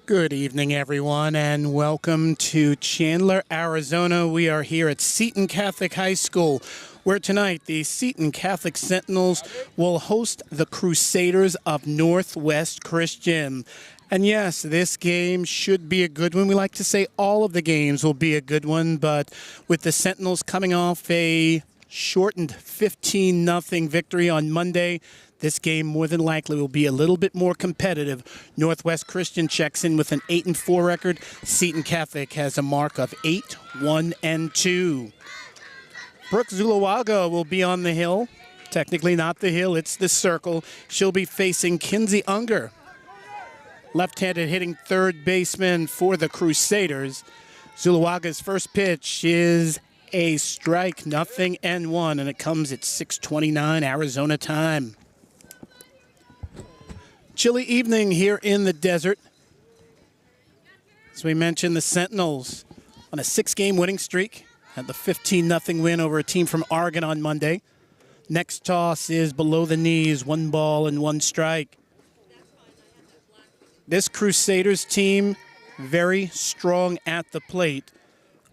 Good evening, everyone, and welcome to Chandler, Arizona. We are here at Seton Catholic High School, where tonight the Seton Catholic Sentinels will host the Crusaders of Northwest Christian. And yes, this game should be a good one. We like to say all of the games will be a good one, but with the Sentinels coming off a shortened 15-0 victory on Monday, this game more than likely will be a little bit more competitive. Northwest Christian checks in with an 8-4 record. Seton Catholic has a mark of 8-1-2. Brooke Zulawaga will be on the hill. Technically not the hill, it's the circle. She'll be facing Kinsey Unger, left-handed hitting third baseman for the Crusaders. Zulawaga's first pitch is a strike, 0-1, and it comes at 6:29 Arizona time. Chilly evening here in the desert. As we mentioned, the Sentinels on a 6-game winning streak, had the 15-0 win over a team from Oregon on Monday. Next toss is below the knees, 1 ball and 1 strike. This Crusaders team, very strong at the plate.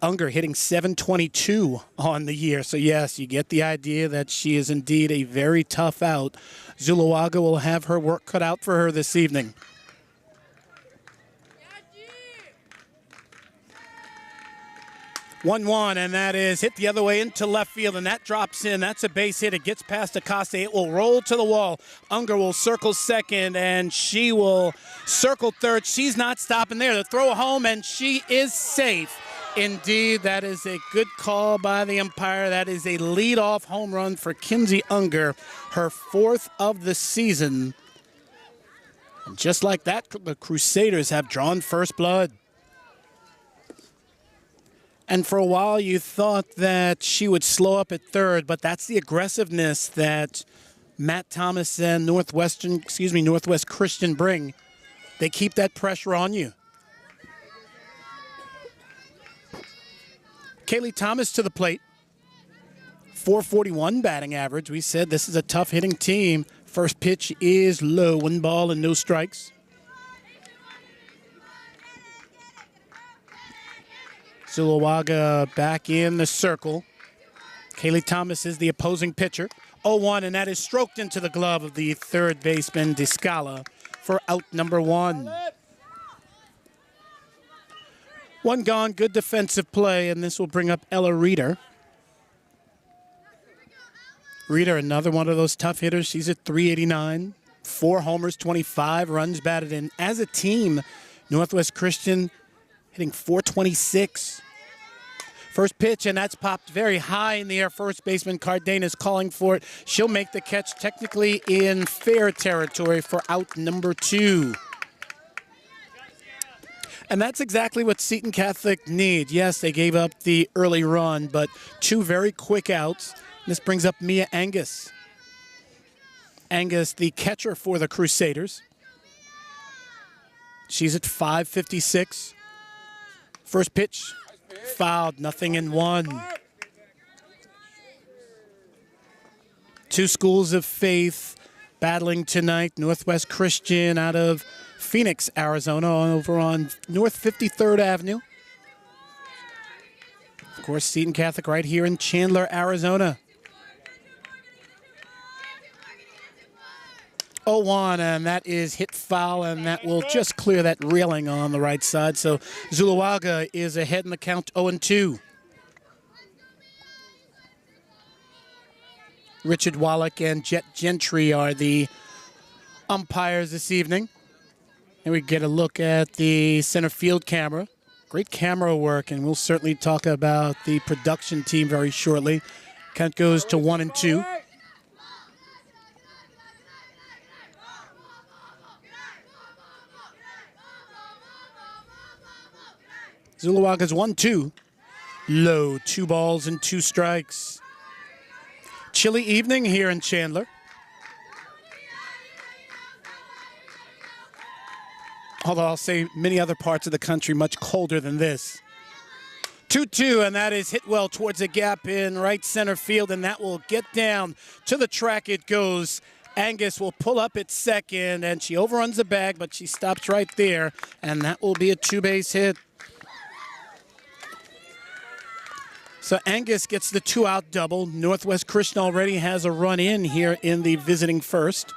Unger hitting .722 on the year. So yes, you get the idea that she is indeed a very tough out. Zulawaga will have her work cut out for her this evening. One, and that is hit the other way into left field, and that drops in. That's a base hit. It gets past Acosta. It will roll to the wall. Unger will circle second, and she will circle third. She's not stopping there. The throw home, and she is safe. Indeed, that is a good call by the umpire. That is a leadoff home run for Kinsey Unger, her 4th of the season. And just like that, the Crusaders have drawn first blood. And for a while, you thought that she would slow up at third, but that's the aggressiveness that Matt Thomas and Northwest Christian bring. They keep that pressure on you. Kaylee Thomas to the plate. .441 batting average. We said this is a tough hitting team. First pitch is low, 1 ball and no strikes. Zulawaga back in the circle. Kaylee Thomas is the opposing pitcher. 0-1, and that is stroked into the glove of the third baseman, Descala, for out number 1. 1 gone, good defensive play, and this will bring up Ella Reeder. Reeder, another one of those tough hitters. She's at .389, 4 homers, 25 runs batted in. As a team, Northwest Christian hitting .426. First pitch, and that's popped very high in the air. First baseman Cardenas calling for it. She'll make the catch technically in fair territory for out number 2. And that's exactly what Seton Catholic need. Yes, they gave up the early run, but 2 very quick outs. This brings up Mia Angus. Angus, the catcher for the Crusaders. She's at .556. First pitch, fouled, 0-1. 2 schools of faith battling tonight. Northwest Christian out of Phoenix, Arizona, over on North 53rd Avenue. Of course, Seton Catholic right here in Chandler, Arizona. 0-1, and that is hit foul, and that will just clear that railing on the right side. So Zulawaga is ahead in the count, 0-2. Richard Wallach and Jet Gentry are the umpires this evening. And we get a look at the center field camera. Great camera work, and we'll certainly talk about the production team very shortly. Count goes to 1-2. Zulawaga's 1-2. Low, 2 balls and 2 strikes. Chilly evening here in Chandler. Although I'll say many other parts of the country much colder than this. 2-2, and that is hit well towards the gap in right center field, and that will get down to the track. It goes Angus will pull up at second, and she overruns the bag, but she stops right there, and that will be a two-base hit. So Angus gets the two-out double. Northwest Christian already has a run in here in the visiting first.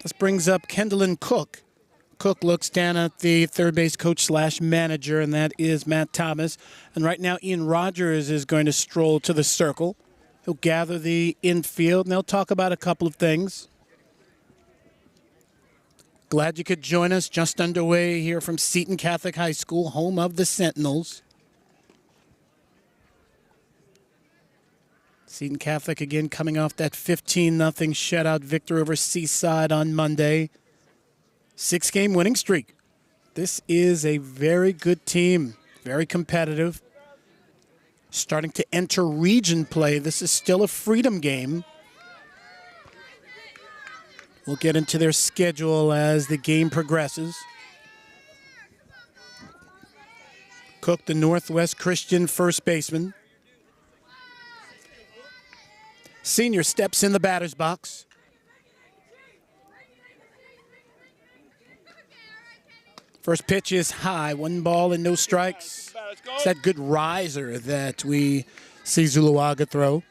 This brings up Kendallin Cook. Cook looks down at the third base coach / manager, and that is Matt Thomas. And right now, Ian Rogers is going to stroll to the circle. He'll gather the infield, and they'll talk about a couple of things. Glad you could join us. Just underway here from Seton Catholic High School, home of the Sentinels. Seton Catholic again coming off that 15-0 shutout victory over Seaside on Monday. 6-game winning streak. This is a very good team, very competitive. Starting to enter region play. This is still a freedom game. We'll get into their schedule as the game progresses. Cook, the Northwest Christian first baseman. Senior steps in the batter's box. First pitch is high, 1 ball and no strikes. It's that good riser that we see Zuluaga throw.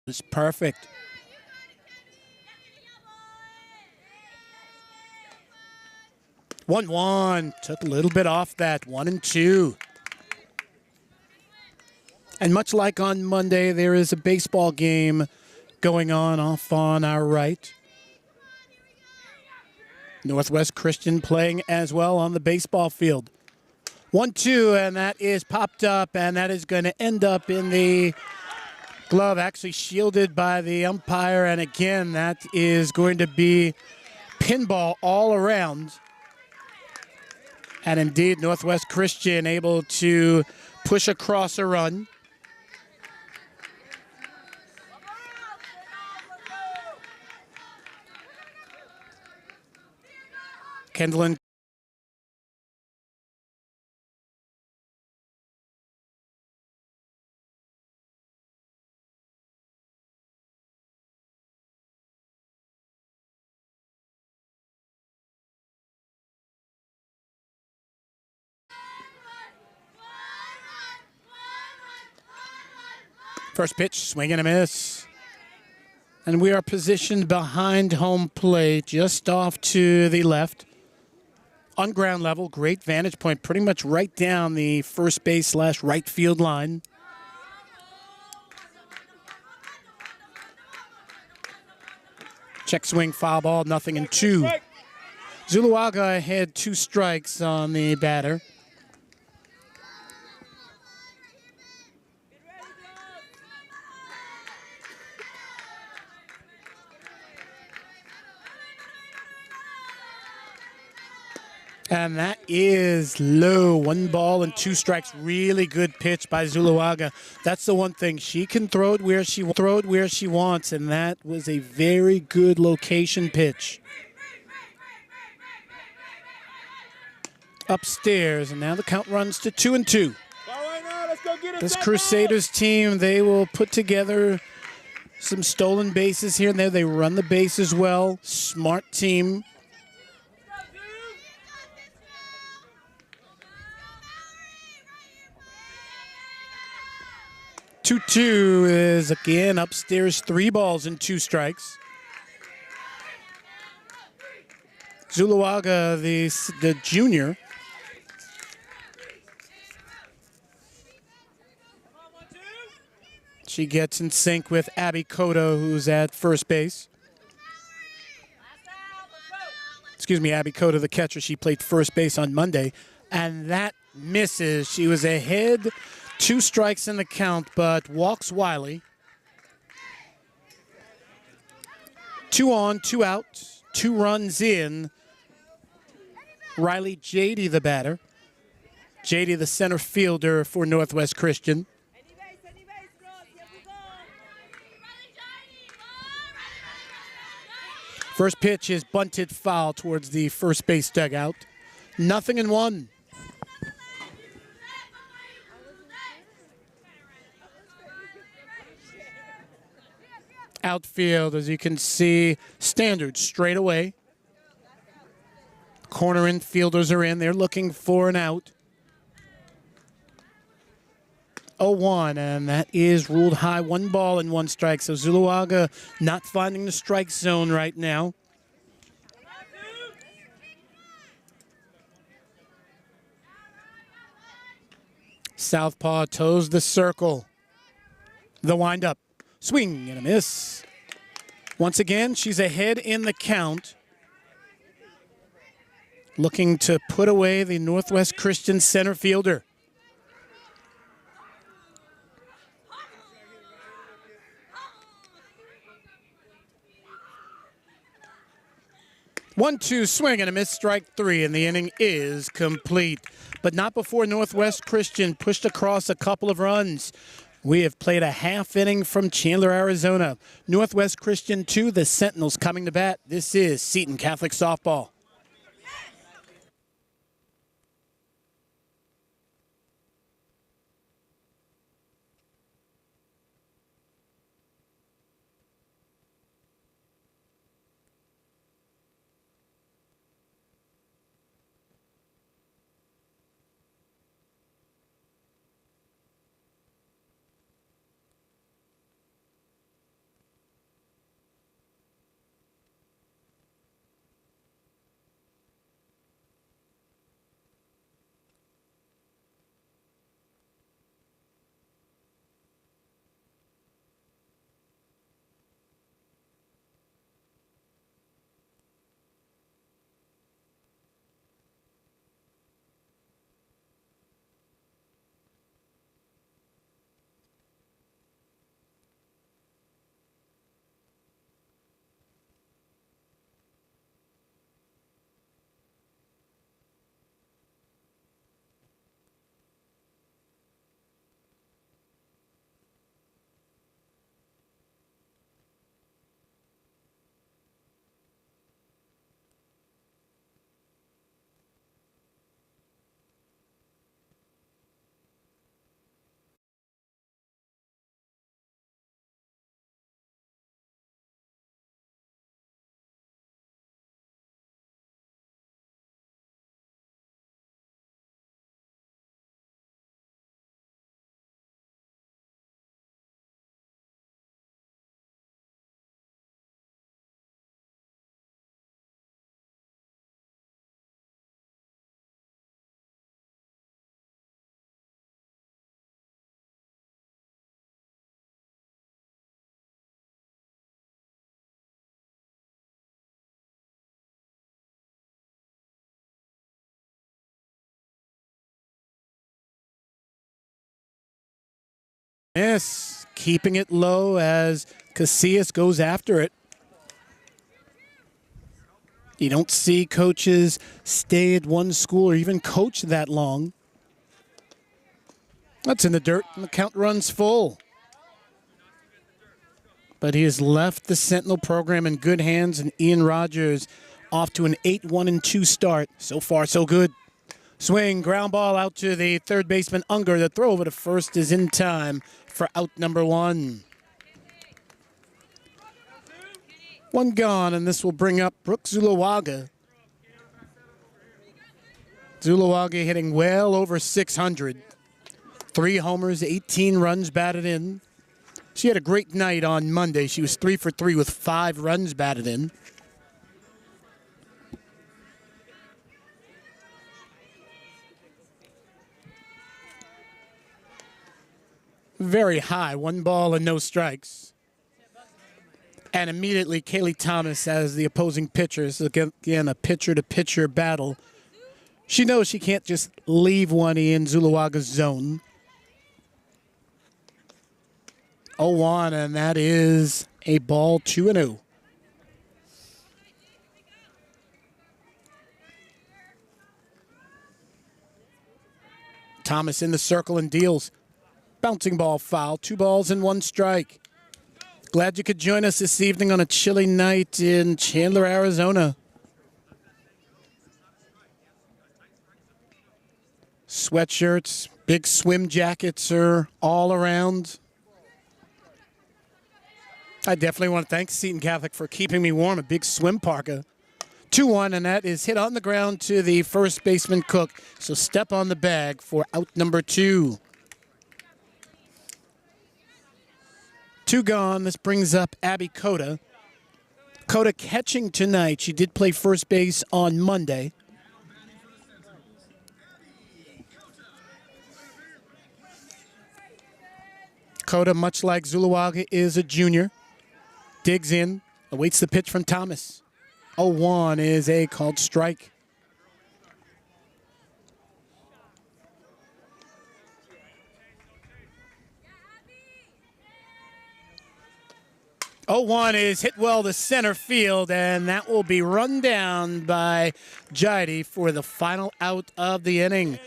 It's perfect. One, took a little bit off that, 1-2. And much like on Monday, there is a baseball game going on off on our right. Northwest Christian playing as well on the baseball field. 1-2, and that is popped up, and that is going to end up in the glove, actually shielded by the umpire, and again, that is going to be pinball all around. And indeed, Northwest Christian able to push across a run. Kendallin first pitch, swing and a miss. And we are positioned behind home plate, just off to the left. On ground level, great vantage point, pretty much right down the first base / right field line. Check swing, foul ball, 0-2. Zuluaga had 2 strikes on the batter. And that is low. 1 ball and 2 strikes. Really good pitch by Zuluaga. That's the one thing. She can throw it where she wants, and that was a very good location pitch. Upstairs, and now the count runs to 2-2. This Crusaders team, they will put together some stolen bases here and there. They run the bases well. Smart team. 2-2 is again upstairs, 3 balls and 2 strikes. Zuluaga, the junior. She gets in sync with Abby Cotto, who's at first base. Excuse me, Abby Cotto, the catcher. She played first base on Monday, and that misses. She was ahead. 2 strikes in the count, but walks Wiley. 2 on, 2 out, 2 runs in. Riley Jady, the batter. JD, the center fielder for Northwest Christian. First pitch is bunted foul towards the first base dugout. 0-1. Outfield, as you can see, standard straight away. Corner infielders are in. They're looking for an out. 0-1, and that is ruled high. 1 ball and 1 strike. So Zuloaga not finding the strike zone right now. Southpaw toes the circle. The windup. Swing and a miss. Once again, she's ahead in the count. Looking to put away the Northwest Christian center fielder. One-two swing and a miss, strike 3, and the inning is complete. But not before Northwest Christian pushed across a couple of runs. We have played a half inning from Chandler, Arizona. Northwest Christian 2, the Sentinels coming to bat. This is Seton Catholic Softball. Yes, keeping it low as Casillas goes after it. You don't see coaches stay at one school or even coach that long. That's in the dirt, and the count runs full. But he has left the Sentinel program in good hands, and Ian Rogers off to an 8-1-2 start. So far, so good. Swing, ground ball out to the third baseman, Unger. The throw over to first is in time for out number 1. 1 gone, and this will bring up Brooke Zuloaga. Zuloaga hitting well over 600. 3 homers, 18 runs batted in. She had a great night on Monday. She was 3 for 3 with 5 runs batted in. Very high, 1 ball and no strikes. And immediately Kaylee Thomas as the opposing pitcher. So again, a pitcher-to-pitcher battle. She knows she can't just leave one in Zuloaga's zone. 0-1, and that is a ball, 2-0. Thomas in the circle and deals. Bouncing ball foul, 2 balls and 1 strike. Glad you could join us this evening on a chilly night in Chandler, Arizona. Sweatshirts, big swim jackets are all around. I definitely want to thank Seton Catholic for keeping me warm. A big swim parka. 2-1, and that is hit on the ground to the first baseman, Cook. So step on the bag for out number 2. 2 gone. This brings up Abby Cota. Cota catching tonight. She did play first base on Monday. Cota, much like Zuluaga, is a junior. Digs in, awaits the pitch from Thomas. 0-1 is a called strike. Oh, 0-1 is hit well to center field, and that will be run down by Jaidi for the final out of the inning.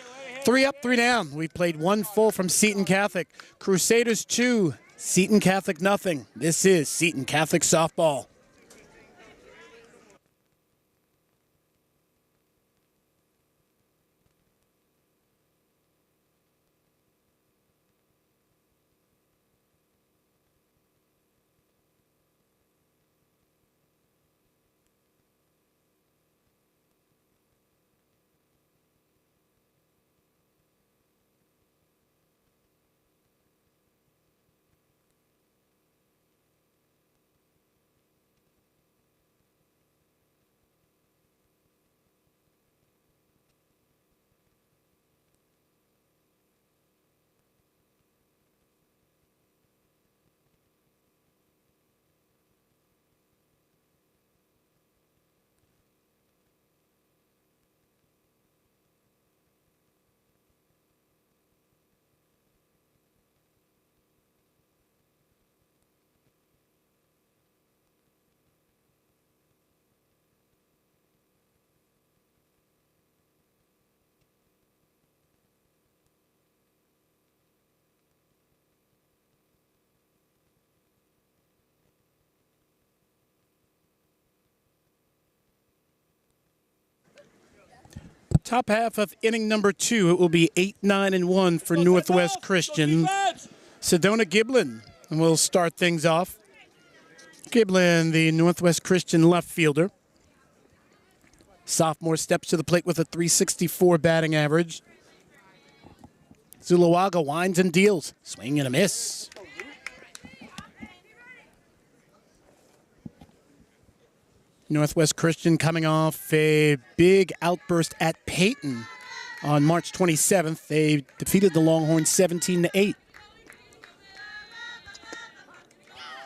3 up, 3 down. We played 1 full from Seton Catholic. Crusaders 2, Seton Catholic nothing. This is Seton Catholic softball. Top half of inning number 2, it will be 8-9-1 for Northwest Christian. Sedona Giblin will start things off. Giblin, the Northwest Christian left fielder. Sophomore steps to the plate with a .364 batting average. Zuluaga winds and deals. Swing and a miss. Northwest Christian coming off a big outburst at Peyton on March 27th. They defeated the Longhorns 17-8.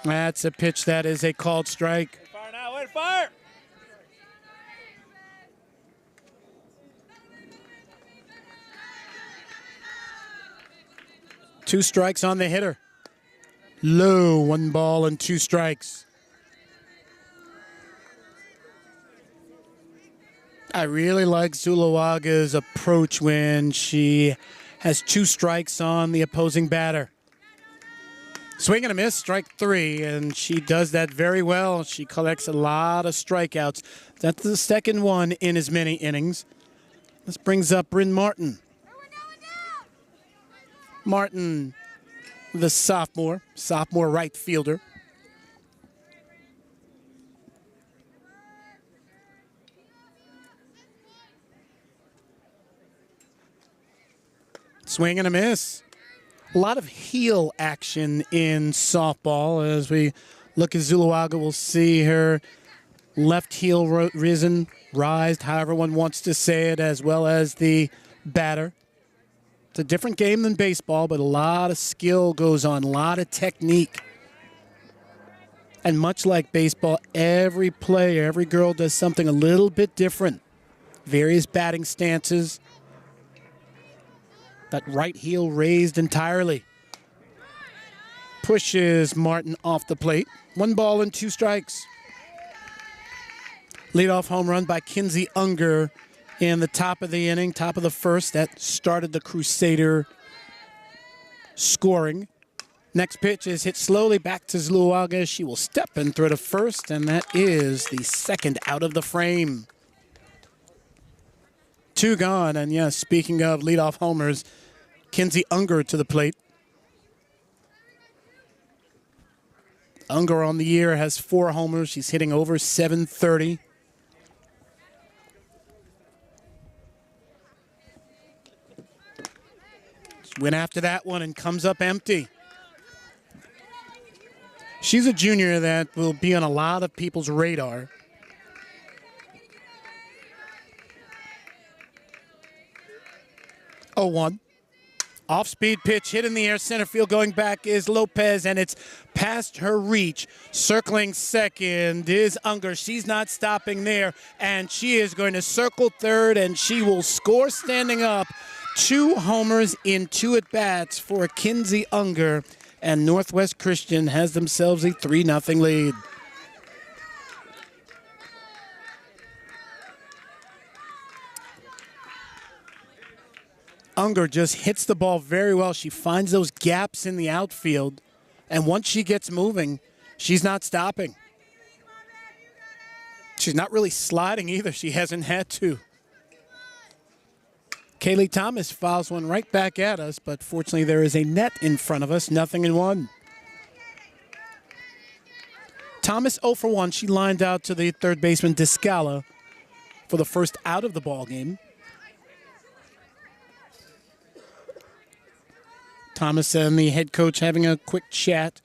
That's a pitch that is a called strike. Fire now, wait, fire! Two strikes on the hitter. Low, 1 ball and 2 strikes. I really like Zuluaga's approach when she has 2 strikes on the opposing batter. Swing and a miss, strike 3, and she does that very well. She collects a lot of strikeouts. That's the second one in as many innings. This brings up Bryn Martin. Martin, the sophomore right fielder. Swing and a miss. A lot of heel action in softball. As we look at Zuluaga, we'll see her left heel rised, however one wants to say it, as well as the batter. It's a different game than baseball, but a lot of skill goes on, a lot of technique. And much like baseball, every player, every girl does something a little bit different. Various batting stances. That right heel raised entirely. Pushes Martin off the plate. 1 ball and 2 strikes. Leadoff home run by Kinsey Unger in the top of the inning, top of the first. That started the Crusader scoring. Next pitch is hit slowly back to Zuluaga. She will step and throw to first, and that is the second out of the frame. 2 gone, and yes, speaking of leadoff homers, Kinsey Unger to the plate. Unger on the year has 4 homers. She's hitting over .730. Went after that one and comes up empty. She's a junior that will be on a lot of people's radar. Oh, 1. Off-speed pitch, hit in the air, center field going back is Lopez, and it's past her reach. Circling second is Unger. She's not stopping there, and she is going to circle third, and she will score standing up. 2 homers in 2 at-bats for Kinsey Unger, and Northwest Christian has themselves a 3-0 lead. Unger just hits the ball very well. She finds those gaps in the outfield, and once she gets moving, she's not stopping. She's not really sliding either. She hasn't had to. Kaylee Thomas fouls one right back at us, but fortunately there is a net in front of us, 0-1. Thomas 0 for 1. She lined out to the third baseman Descala for the first out of the ball game. Thomas and the head coach having a quick chat.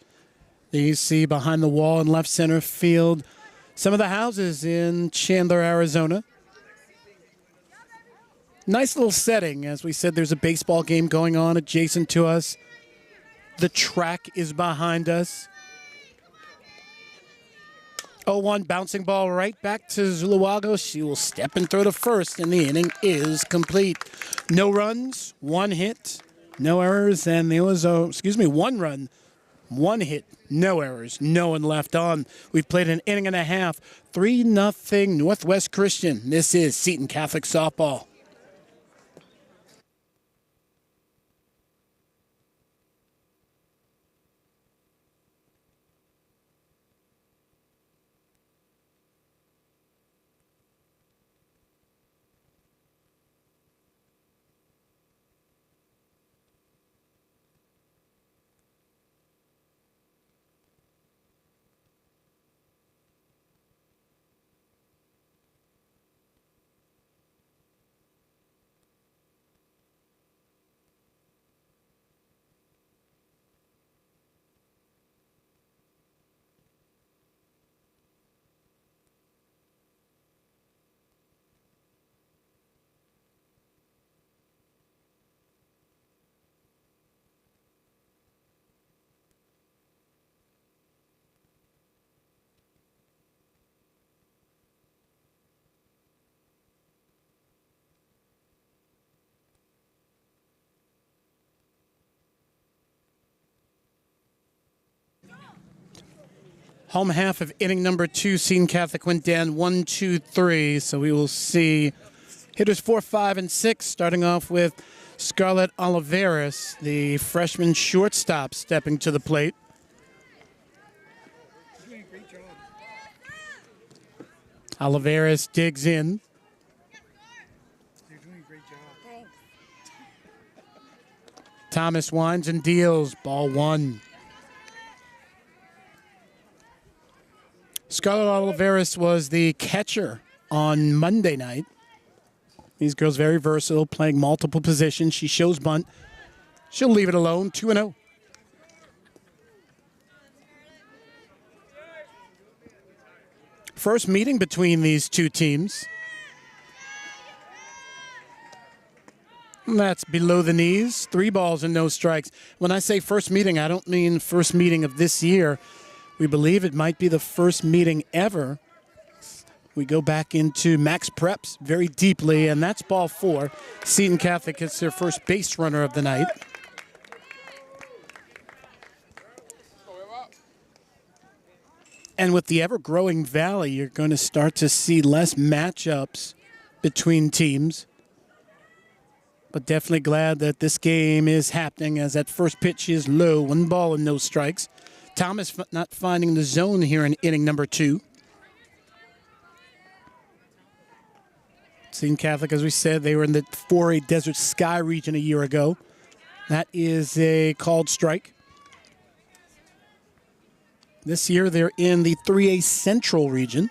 There you see behind the wall in left center field some of the houses in Chandler, Arizona. Nice little setting. As we said, there's a baseball game going on adjacent to us. The track is behind us. 0-1 bouncing ball right back to Zuluaga. She will step and throw to first, and the inning is complete. No runs, 1 hit. No errors, and there was 1 run, 1 hit, no errors, no one left on. We've played an inning and a half, 3-0 Northwest Christian. This is Seton Catholic softball. Home half of inning number 2, Seton Catholic went down 1-2-3. So we will see hitters 4, 5, and 6, starting off with Scarlett Oliveras, the freshman shortstop, stepping to the plate. Oliveras digs in. You're doing a great job. Thanks. Thomas winds and deals, ball 1. Scarlett Oliveras was the catcher on Monday night. These girls very versatile, playing multiple positions. She shows bunt. She'll leave it alone, 2-0. First meeting between these two teams. And that's below the knees, 3 balls and no strikes. When I say first meeting, I don't mean first meeting of this year. We believe it might be the first meeting ever. We go back into max preps very deeply, and that's ball 4. Seton Catholic gets their first base runner of the night. And with the ever-growing Valley, you're going to start to see less matchups between teams. But definitely glad that this game is happening as that first pitch is low. 1 ball and no strikes. Thomas not finding the zone here in inning number 2. Seton Catholic, as we said, they were in the 4A Desert Sky region a year ago. That is a called strike. This year they're in the 3A Central region.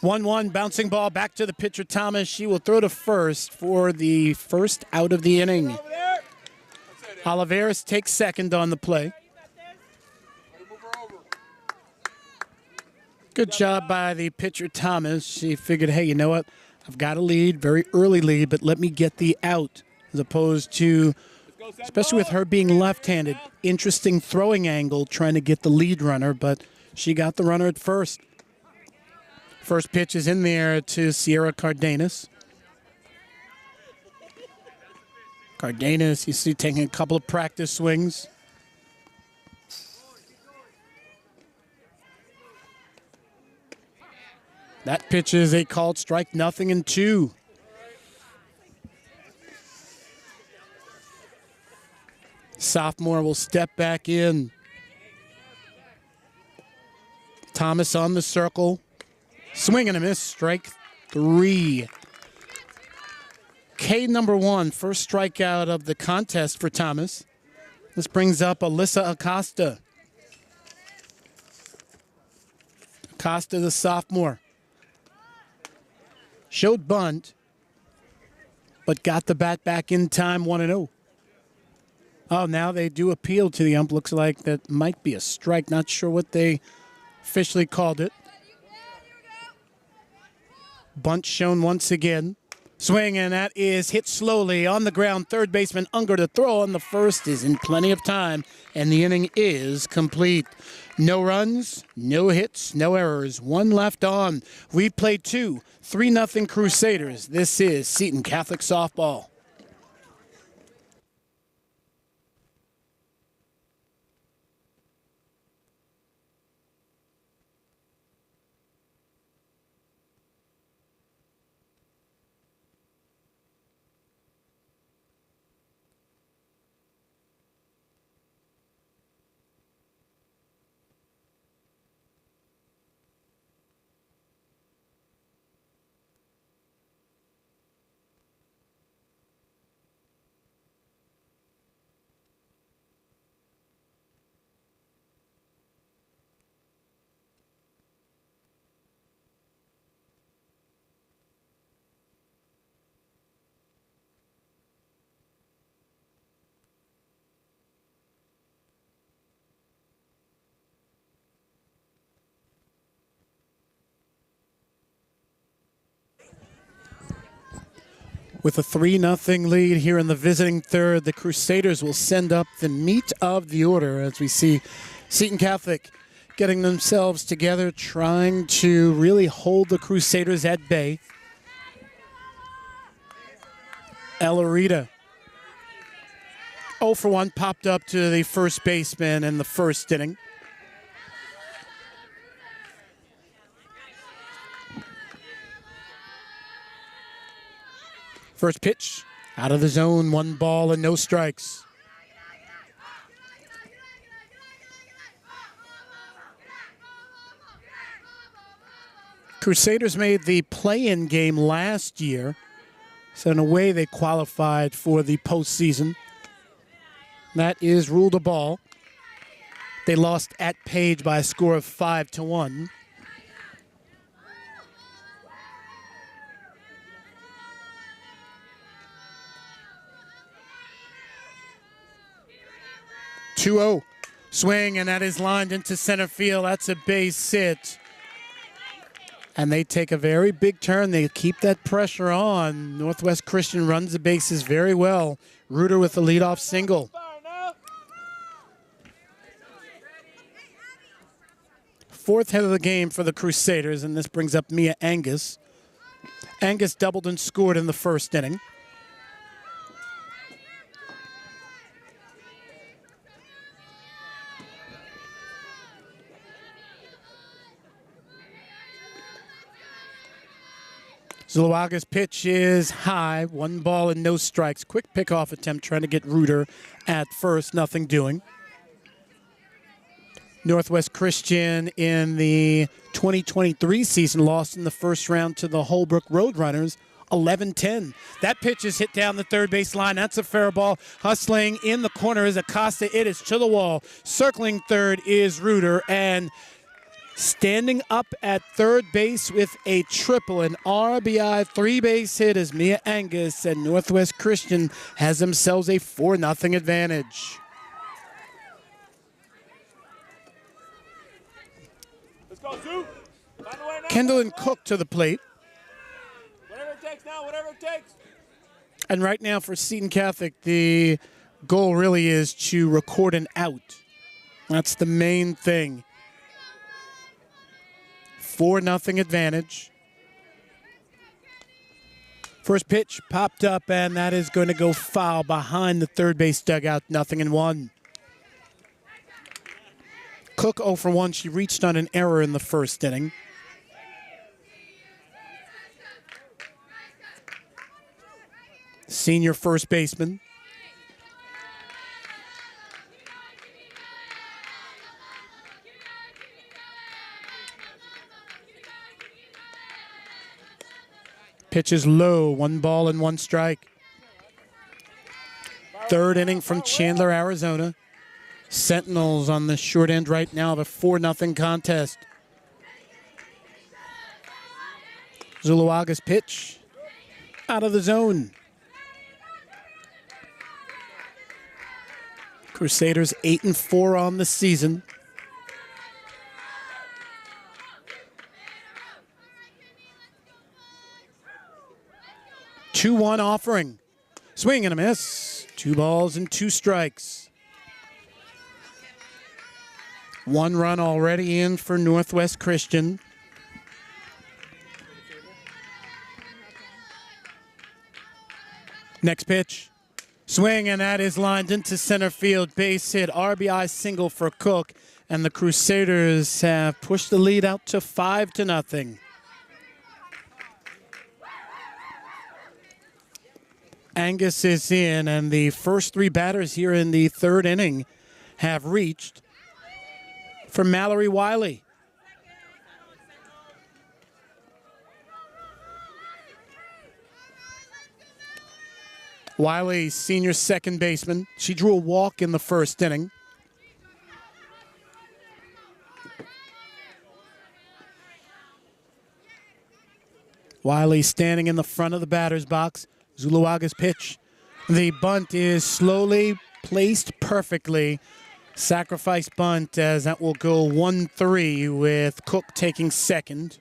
One bouncing ball back to the pitcher Thomas. She will throw to first for the first out of the inning. Oliveras takes second on the play. Good job by the pitcher Thomas. She figured, hey, you know what? I've got a lead, very early lead, but let me get the out, as opposed to, especially with her being left-handed, interesting throwing angle trying to get the lead runner, but she got the runner at first. First pitch is in there to Sierra Cardenas. Cardenas, you see, taking a couple of practice swings. That pitch is a called strike, 0-2. Sophomore will step back in. Thomas on the circle. Swing and a miss, strike 3. K number 1, first strikeout of the contest for Thomas. This brings up Alyssa Acosta. Acosta, the sophomore. Showed bunt, but got the bat back in time, 1-0. Oh, now they do appeal to the ump. Looks like that might be a strike. Not sure what they officially called it. Bunt shown once again. Swing, and that is hit slowly on the ground. Third baseman Unger to throw on the first is in plenty of time, and the inning is complete. No runs, no hits, no errors. 1 left on. We play 2, 3-0 Crusaders. This is Seton Catholic softball. With a 3-0 lead here in the visiting third, the Crusaders will send up the meat of the order as we see Seton Catholic getting themselves together, trying to really hold the Crusaders at bay. Elarita, 0 for 1, popped up to the first baseman in the first inning. First pitch, out of the zone, 1 ball and no strikes. Crusaders made the play-in game last year, so in a way they qualified for the postseason. That is ruled a ball. They lost at Page by a score of 5-1. Swing, and that is lined into center field. That's a base hit. And they take a very big turn. They keep that pressure on. Northwest Christian runs the bases very well. Reuter with the leadoff single. Fourth hit of the game for the Crusaders, and this brings up Mia Angus. Angus doubled and scored in the first inning. Zuluaga's pitch is high, 1 ball and no strikes. Quick pickoff attempt trying to get Reuter at first, nothing doing. Northwest Christian in the 2023 season lost in the first round to the Holbrook Roadrunners, 11-10. That pitch is hit down the third base line. That's a fair ball. Hustling in the corner is Acosta. It is to the wall. Circling third is Reuter, and standing up at third base with a triple, an RBI 3-base hit is Mia Angus, and Northwest Christian has themselves a 4-0 advantage. Let's go, Sue. Find a way now. Kendall and Cook to the plate. Whatever it takes now, whatever it takes. And right now for Seton Catholic, the goal really is to record an out. That's the main thing. 4-0 advantage. First pitch popped up, and that is going to go foul behind the third base dugout, 0-1. Cook 0 for 1. She reached on an error in the first inning. Senior first baseman. Pitch is low, 1 ball and 1 strike. Third inning from Chandler, Arizona. Sentinels on the short end right now of a 4-0 contest. Zuluaga's pitch out of the zone. Crusaders 8-4 on the season. Two-one offering. Swing and a miss. 2 balls and 2 strikes. 1 run already in for Northwest Christian. Next pitch. Swing, and that is lined into center field. Base hit. RBI single for Cook. And the Crusaders have pushed the lead out to 5-0. Angus is in, and the first 3 batters here in the third inning have reached for Mallory Wiley. Wiley, senior second baseman. She drew a walk in the first inning. Wiley standing in the front of the batter's box. Zuluaga's pitch. The bunt is slowly placed perfectly. Sacrifice bunt, as that will go 1-3 with Cook taking second.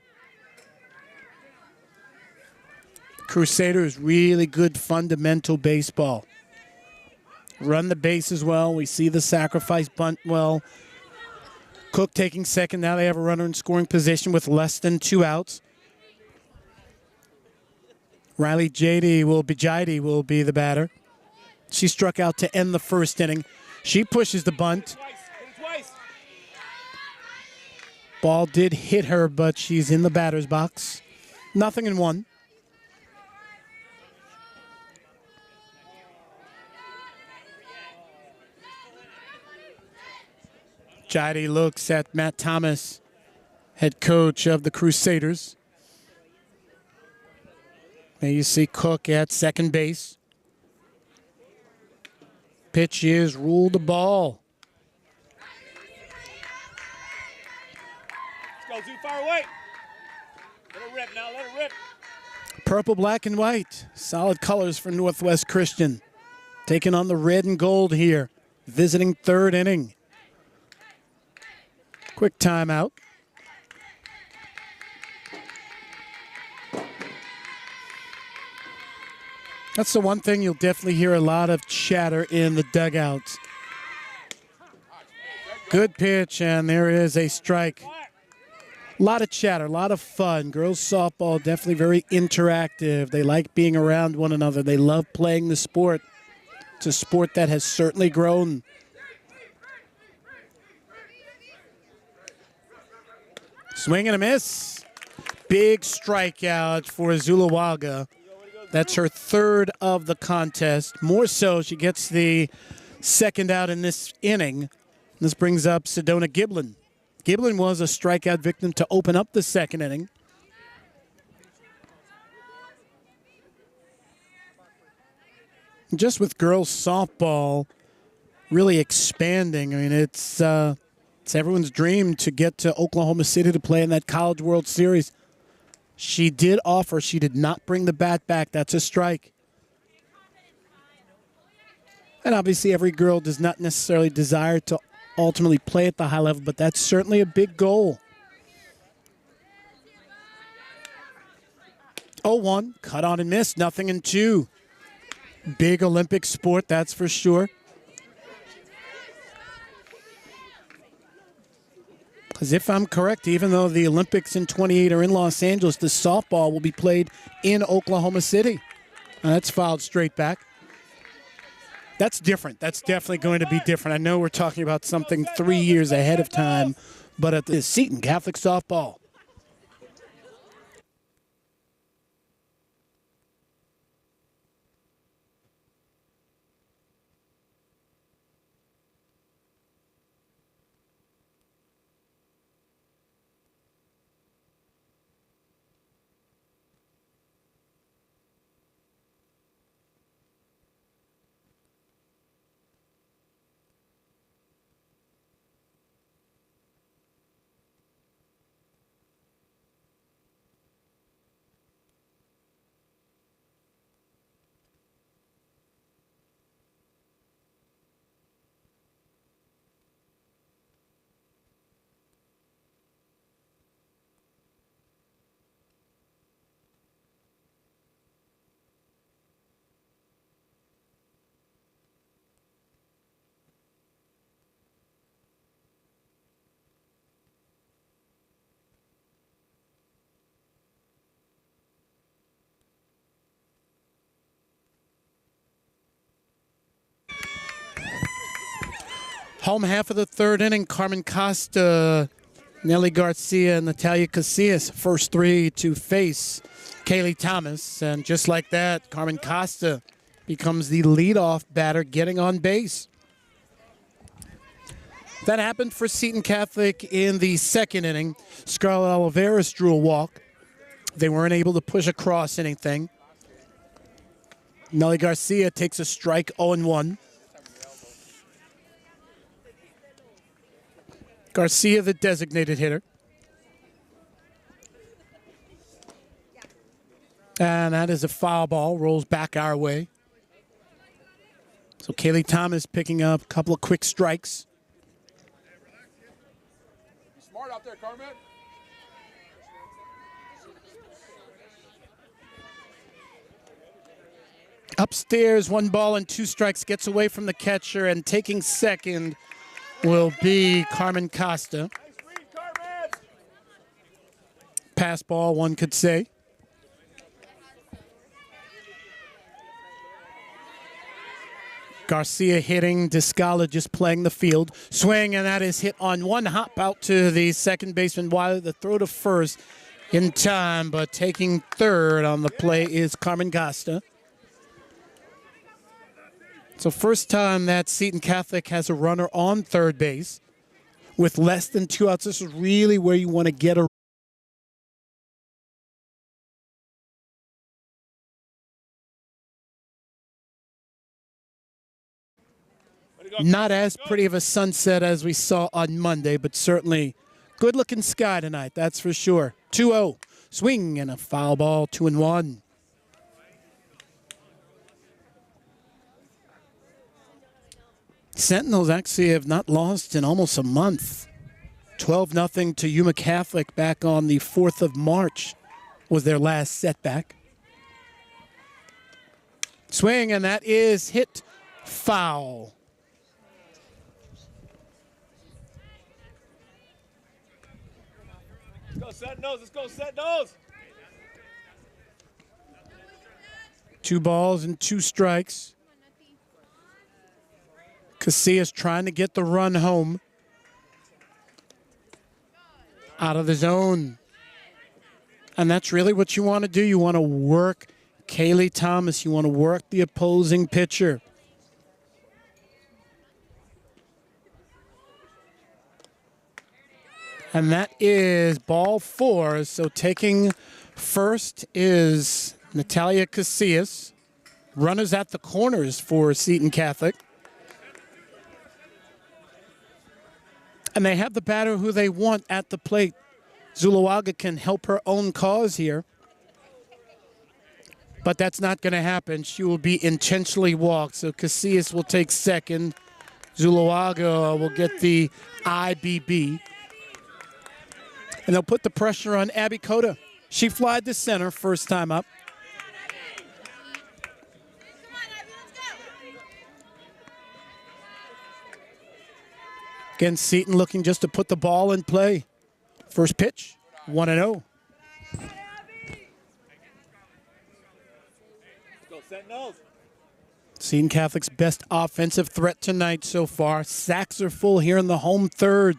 Crusaders, really good fundamental baseball. Run the bases well. We see the sacrifice bunt well. Cook taking second. Now they have a runner in scoring position with less than 2 outs. Riley Jady will be the batter. She struck out to end the first inning. She pushes the bunt. Ball did hit her, but she's in the batter's box. 0-1. Jady looks at Matt Thomas, head coach of the Crusaders. There you see Cook at second base. Pitch is ruled a ball. Let's go, Zoo, far away. Let it rip now, let it rip. Purple, black, and white. Solid colors for Northwest Christian. Taking on the red and gold here. Visiting third inning. Quick timeout. That's the one thing you'll definitely hear a lot of chatter in the dugouts. Good pitch, and there is a strike. A lot of chatter, a lot of fun. Girls softball, definitely very interactive. They like being around one another. They love playing the sport. It's a sport that has certainly grown. Swing and a miss. big strikeout for Zulawaga. That's her third of the contest. More so, she gets the second out in this inning. This brings up Sedona Giblin. Giblin was a strikeout victim to open up the second inning. Just with girls softball really expanding, I mean, it's everyone's dream to get to Oklahoma City to play in that College World Series. She did offer. She did not bring the bat back. That's a strike. And obviously every girl does not necessarily desire to ultimately play at the high level, but that's certainly a big goal. 0-1, cut on and missed, nothing in 2. Big Olympic sport, that's for sure. Because if I'm correct, even though the Olympics in 28 are in Los Angeles, the softball will be played in Oklahoma City. That's fouled straight back. That's different. That's definitely going to be different. I know we're talking about something 3 years ahead of time, but at the Seton Catholic softball. Home half of the third inning, Carmen Costa, Nelly Garcia, and Natalia Casillas, first three to face Kaylee Thomas. And just like that, Carmen Costa becomes the leadoff batter getting on base. That happened for Seton Catholic in the second inning. Scarlett Oliveras drew a walk. They weren't able to push across anything. Nelly Garcia takes a strike, 0-1. Garcia, the designated hitter. And that is a foul ball, rolls back our way. So Kaylee Thomas picking up a couple of quick strikes. Smart out there, Carmen. Upstairs, 1 ball and 2 strikes, gets away from the catcher, and taking second will be Carmen Costa. Pass ball, one could say. Garcia hitting, Descala just playing the field. Swing, and that is hit on one hop out to the second baseman Wiley. The throw to first in time, but taking third on the play is Carmen Costa. So first time that Seton Catholic has a runner on third base with less than 2 outs. This is really where you want to get a not as pretty of a sunset as we saw on Monday, but certainly good-looking sky tonight, that's for sure. 2-0, swing and a foul ball, 2-1. Sentinels actually have not lost in almost a month. 12-0 to Yuma Catholic back on the 4th of March was their last setback. Swing, and that is hit foul. Let's go, Sentinels. Let's go, Sentinels. 2 balls and 2 strikes. Casillas trying to get the run home. Out of the zone. And that's really what you want to do. You want to work Kaylee Thomas. You want to work the opposing pitcher. And that is ball 4. So taking first is Natalia Casillas. Runners at the corners for Seton Catholic. And they have the batter who they want at the plate. Zuluaga can help her own cause here. But that's not going to happen. She will be intentionally walked. So Casillas will take second. Zuluaga will get the IBB. And they'll put the pressure on Abby Cota. She flied to center first time up. Again, Seton looking just to put the ball in play. First pitch, 1-0. Go Sentinels. Seton Catholic's best offensive threat tonight so far. Sacks are full here in the home third.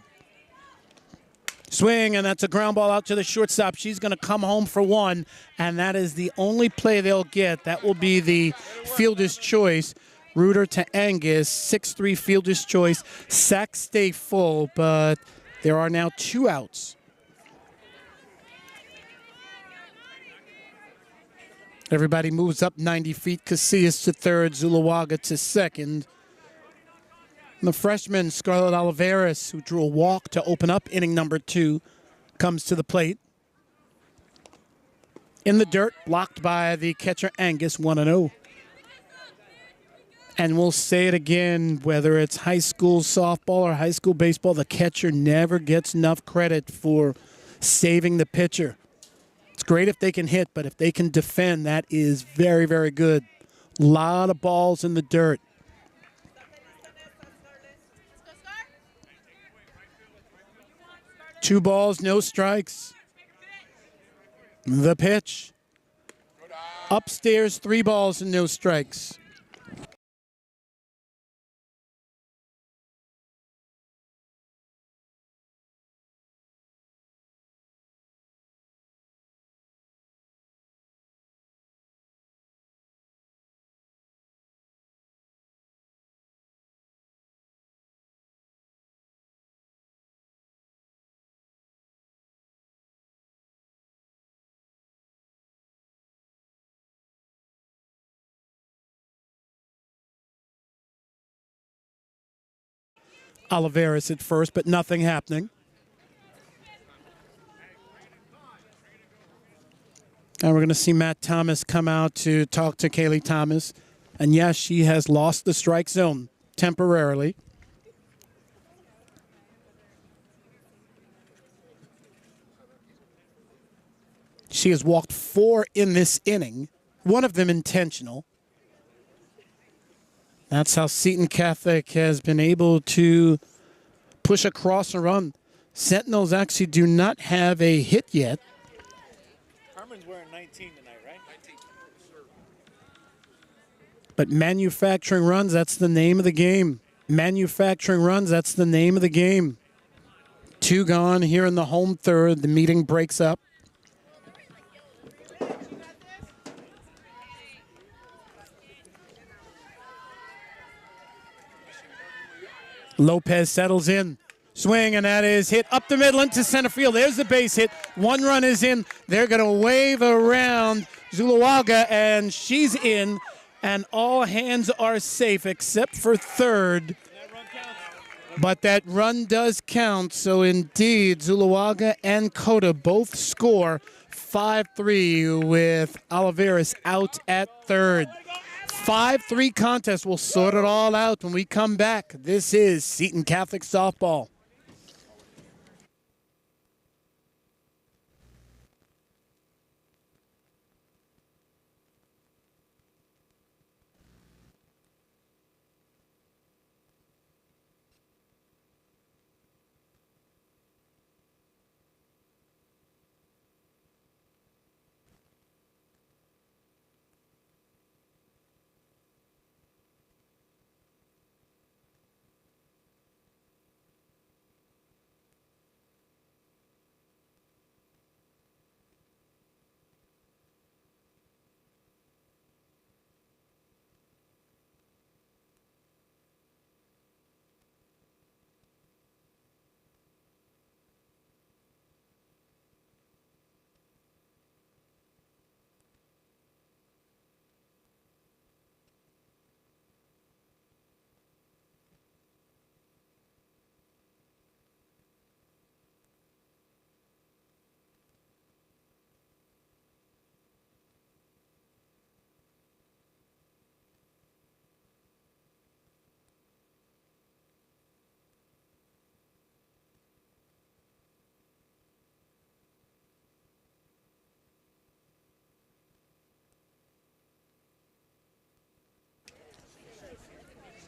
Swing, and that's a ground ball out to the shortstop. She's going to come home for one, and that is the only play they'll get. That will be the fielder's choice. Reuter to Angus, 6-3 fielder's choice. Sacks stay full, but there are now 2 outs. Everybody moves up 90 feet. Casillas to third, Zuluaga to second. And the freshman, Scarlett Oliveras, who drew a walk to open up inning number 2, comes to the plate. In the dirt, blocked by the catcher Angus, 1-0. And we'll say it again, whether it's high school softball or high school baseball, the catcher never gets enough credit for saving the pitcher. It's great if they can hit, but if they can defend, that is very, very good. A lot of balls in the dirt. Two balls, no strikes. The pitch. Upstairs, 3 balls and no strikes. Oliveras at first, but nothing happening. And we're going to see Matt Thomas come out to talk to Kaylee Thomas. And yes, she has lost the strike zone temporarily. She has walked 4 in this inning, one of them intentional. That's how Seton Catholic has been able to push across a run. Sentinels actually do not have a hit yet. Herman's wearing 19 tonight, right? 19. But manufacturing runs, that's the name of the game. Manufacturing runs, that's the name of the game. 2 gone here in the home third. The meeting breaks up. Lopez settles in. Swing, and that is hit up the middle into center field. There's the base hit. 1 run is in. They're going to wave around Zuluaga, and she's in. And all hands are safe except for third. But that run does count. So, indeed, Zuluaga and Cota both score 5-3 with Oliveras out at third. 5-3 contest. We'll sort it all out when we come back. This is Seton Catholic Softball.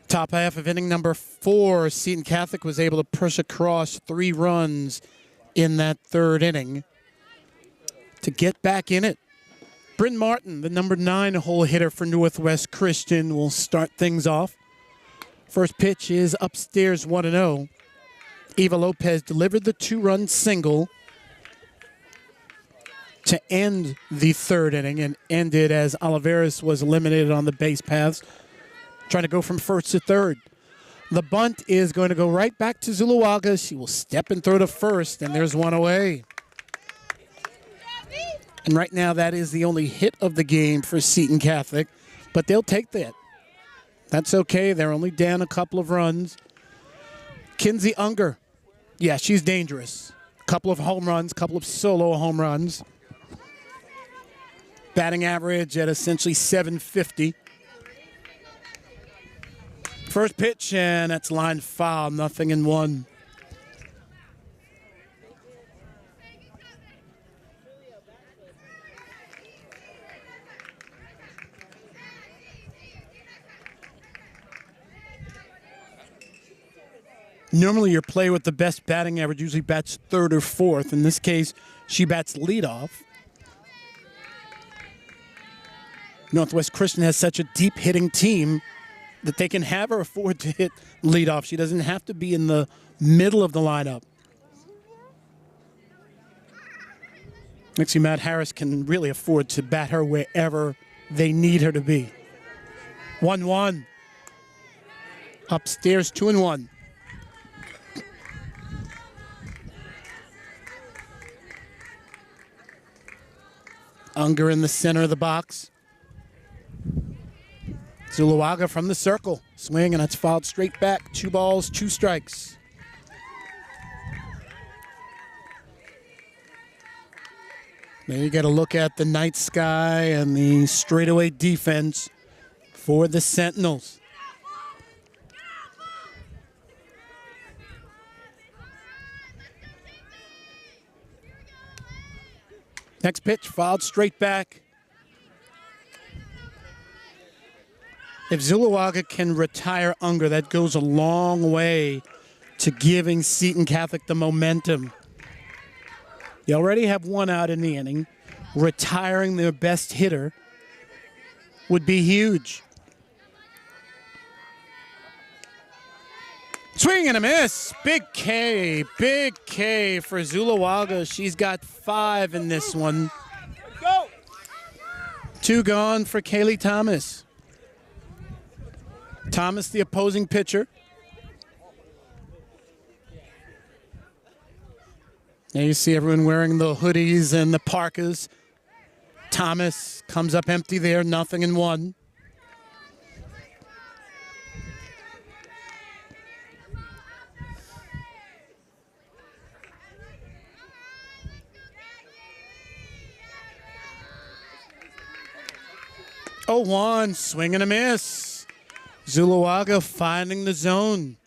Top half of inning number 4, Seton Catholic was able to push across 3 runs in that 3rd inning to get back in it. Bryn Martin, the number 9 hole hitter for Northwest Christian, will start things off. First pitch is upstairs 1-0. Eva Lopez delivered the 2-run single to end the 3rd inning and ended as Oliveras was eliminated on the base paths, trying to go from 1st to 3rd. The bunt is going to go right back to Zuluaga. She will step and throw to 1st, and there's 1 away. And right now, that is the only hit of the game for Seton Catholic, but they'll take that. That's okay. They're only down a couple of runs. Kinsey Unger, yeah, she's dangerous. Couple of home runs, couple of solo home runs. Batting average at essentially .750. First pitch, and that's line foul, 0-1. Normally your play with the best batting average usually bats 3rd or 4th. In this case, she bats leadoff. Northwest Christian has such a deep hitting team that they can have her afford to hit leadoff. She doesn't have to be in the middle of the lineup. Actually, Matt Harris can really afford to bat her wherever they need her to be. 1-1. Upstairs, 2-1. Unger in the center of the box. Zuluaga from the circle. Swing, and that's fouled straight back. 2 balls, 2 strikes. Now you got to look at the night sky and the straightaway defense for the Sentinels. Next pitch, fouled straight back. If Zuluaga can retire Unger, that goes a long way to giving Seton Catholic the momentum. They already have 1 out in the inning. Retiring their best hitter would be huge. Swing and a miss. Big K for Zuluaga. She's got 5 in this one. Go. 2 gone for Kaylee Thomas. Thomas, the opposing pitcher. Now you see everyone wearing the hoodies and the parkas. Thomas comes up empty there, 0-1. Oh, 1, swing and a miss. Zuluaga finding the zone.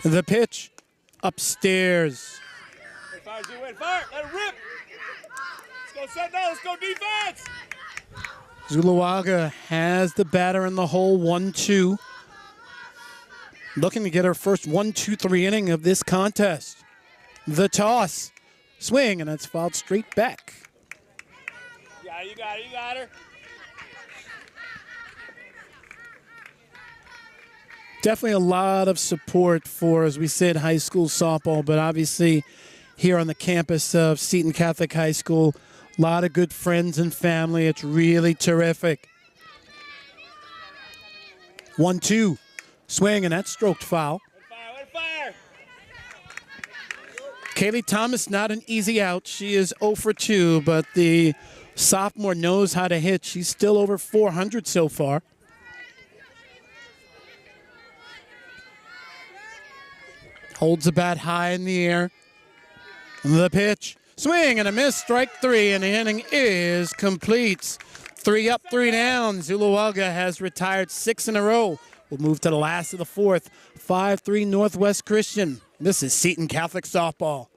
The pitch upstairs. Fire, fire. Let it rip. Let's go, Seton. Let's go, defense. Zuluaga has the batter in the hole, 1-2. Looking to get her first 1-2-3 inning of this contest. The toss. Swing, and that's fouled straight back. Yeah, you got it. You got her. Definitely a lot of support for, as we said, high school softball, but obviously here on the campus of Seton Catholic High School, a lot of good friends and family. It's really terrific. 1-2. Swing, and that's stroked foul. Let fire. Kaylee Thomas, not an easy out. She is 0 for 2, but the sophomore knows how to hit. She's still over 400 so far. Holds the bat high in the air. The pitch. Swing and a miss. Strike 3, and the inning is complete. 3 up, 3 down. Zuluaga has retired 6 in a row. We'll move to the last of the 4th. 5-3 Northwest Christian. This is Seton Catholic softball.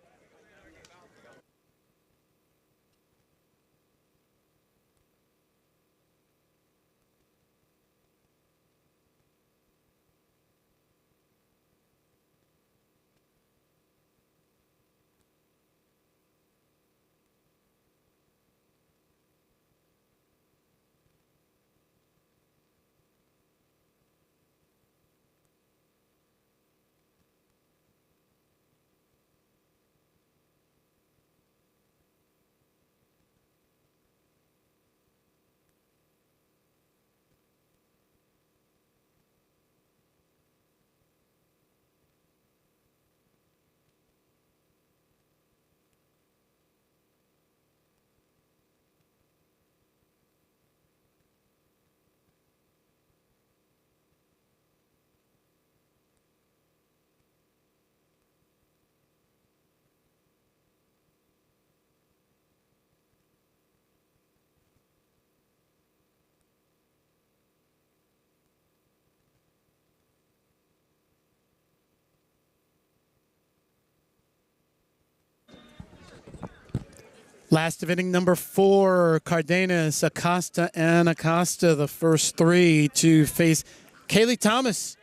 Last of inning number 4, Cardenas, Acosta, and Acosta, the first 3 to face Kaylee Thomas.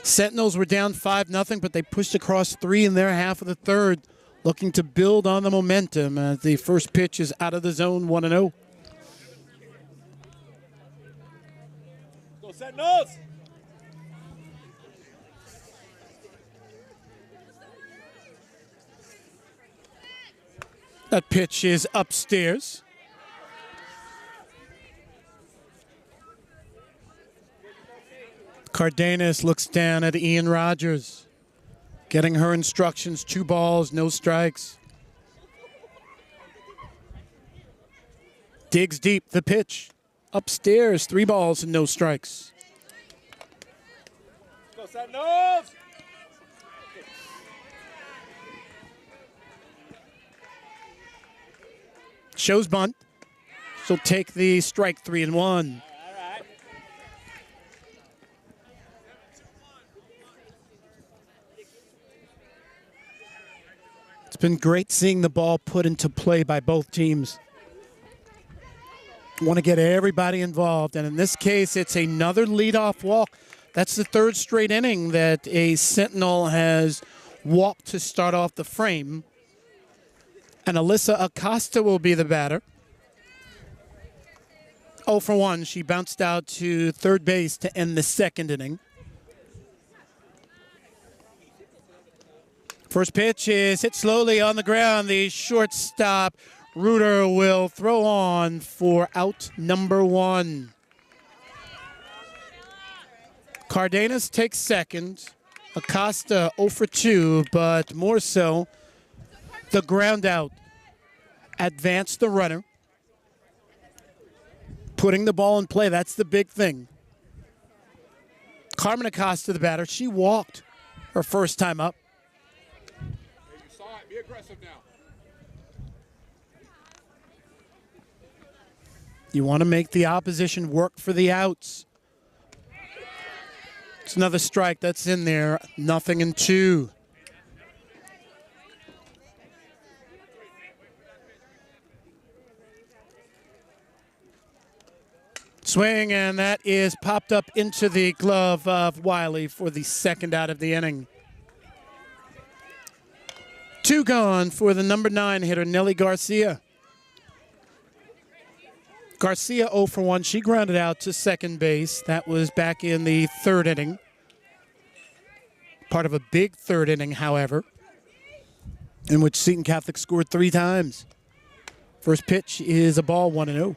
Sentinels were down 5-0, but they pushed across 3 in their half of the third, looking to build on the momentum as the first pitch is out of the zone, 1-0. Go Sentinels! That pitch is upstairs. Cardenas looks down at Ian Rogers, getting her instructions, 2 balls, no strikes. Digs deep, the pitch. Upstairs, 3 balls and no strikes. Go Sentinels! Shows bunt. She'll take the strike, 3-1. All right. It's been great seeing the ball put into play by both teams. Want to get everybody involved, and in this case, it's another leadoff walk. That's the 3rd straight inning that a Sentinel has walked to start off the frame. And Alyssa Acosta will be the batter. 0 for 1. She bounced out to third base to end the 2nd inning. First pitch is hit slowly on the ground. The shortstop, Reuter, will throw on for out number 1. Cardenas takes second. Acosta 0 for 2, but more so, the ground out advanced the runner. Putting the ball in play, that's the big thing. Carmen Acosta, the batter, she walked her first time up. Hey, you saw it. Be aggressive now. You want to make the opposition work for the outs. It's another strike that's in there. 0-2. Swing, and that is popped up into the glove of Wiley for the 2nd out of the inning. 2 gone for the number 9 hitter, Nelly Garcia. Garcia 0 for 1. She grounded out to second base. That was back in the 3rd inning. Part of a big 3rd inning, however, in which Seton Catholic scored 3 times. First pitch is a ball, 1-0.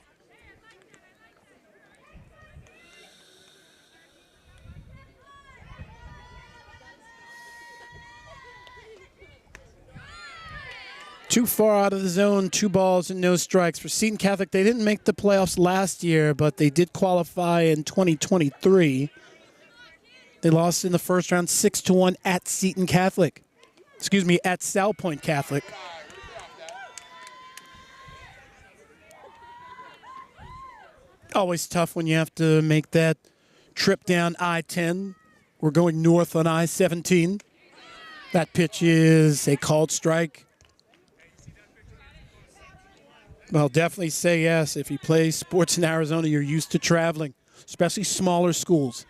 Too far out of the zone, 2 balls and no strikes. For Seton Catholic, they didn't make the playoffs last year, but they did qualify in 2023. They lost in the first round 6-1 at Seton Catholic. Excuse me, at South Point Catholic. Always tough when you have to make that trip down I-10. We're going north on I-17. That pitch is a called strike. Well, definitely say yes. If you play sports in Arizona, you're used to traveling, especially smaller schools.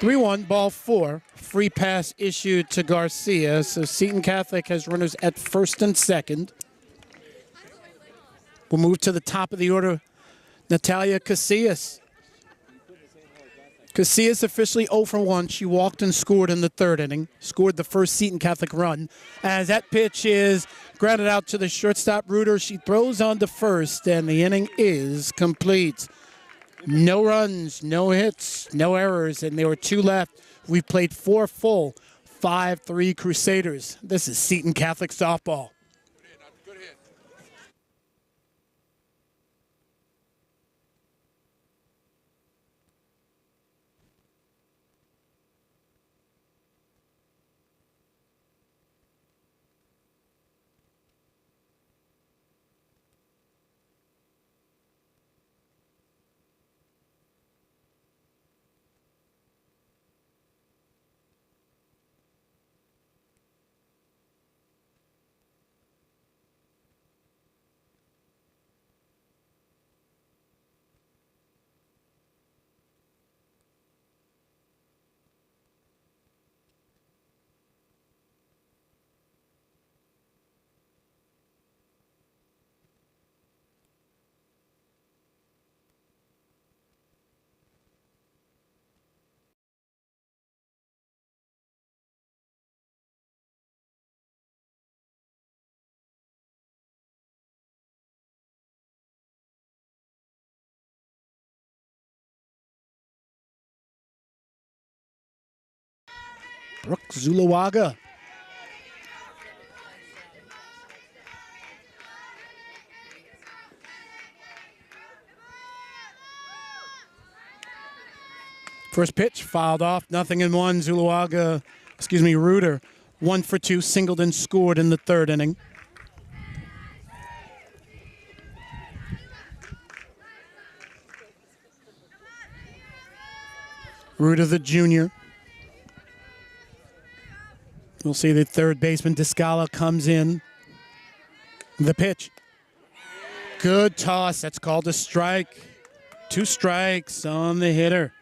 3-1, ball 4. Free pass issued to Garcia. So Seton Catholic has runners at first and second. We'll move to the top of the order. Natalia Casillas. Casillas officially 0 for 1. She walked and scored in the 3rd inning. Scored the first Seton Catholic run. As that pitch is grounded out to the shortstop, Reuter. She throws on to first, and the inning is complete. No runs, no hits, no errors, and there were 2 left. We played 4 full, 5-3 Crusaders. This is Seton Catholic softball. Good hit. Brooke Zulawaga. First pitch fouled off, 0-1. Reuter, 1 for 2, singled and scored in the third inning. Reuter, the junior. We'll see the third baseman, Descala, comes in. The pitch. Good toss. That's called a strike. 2 strikes on the hitter.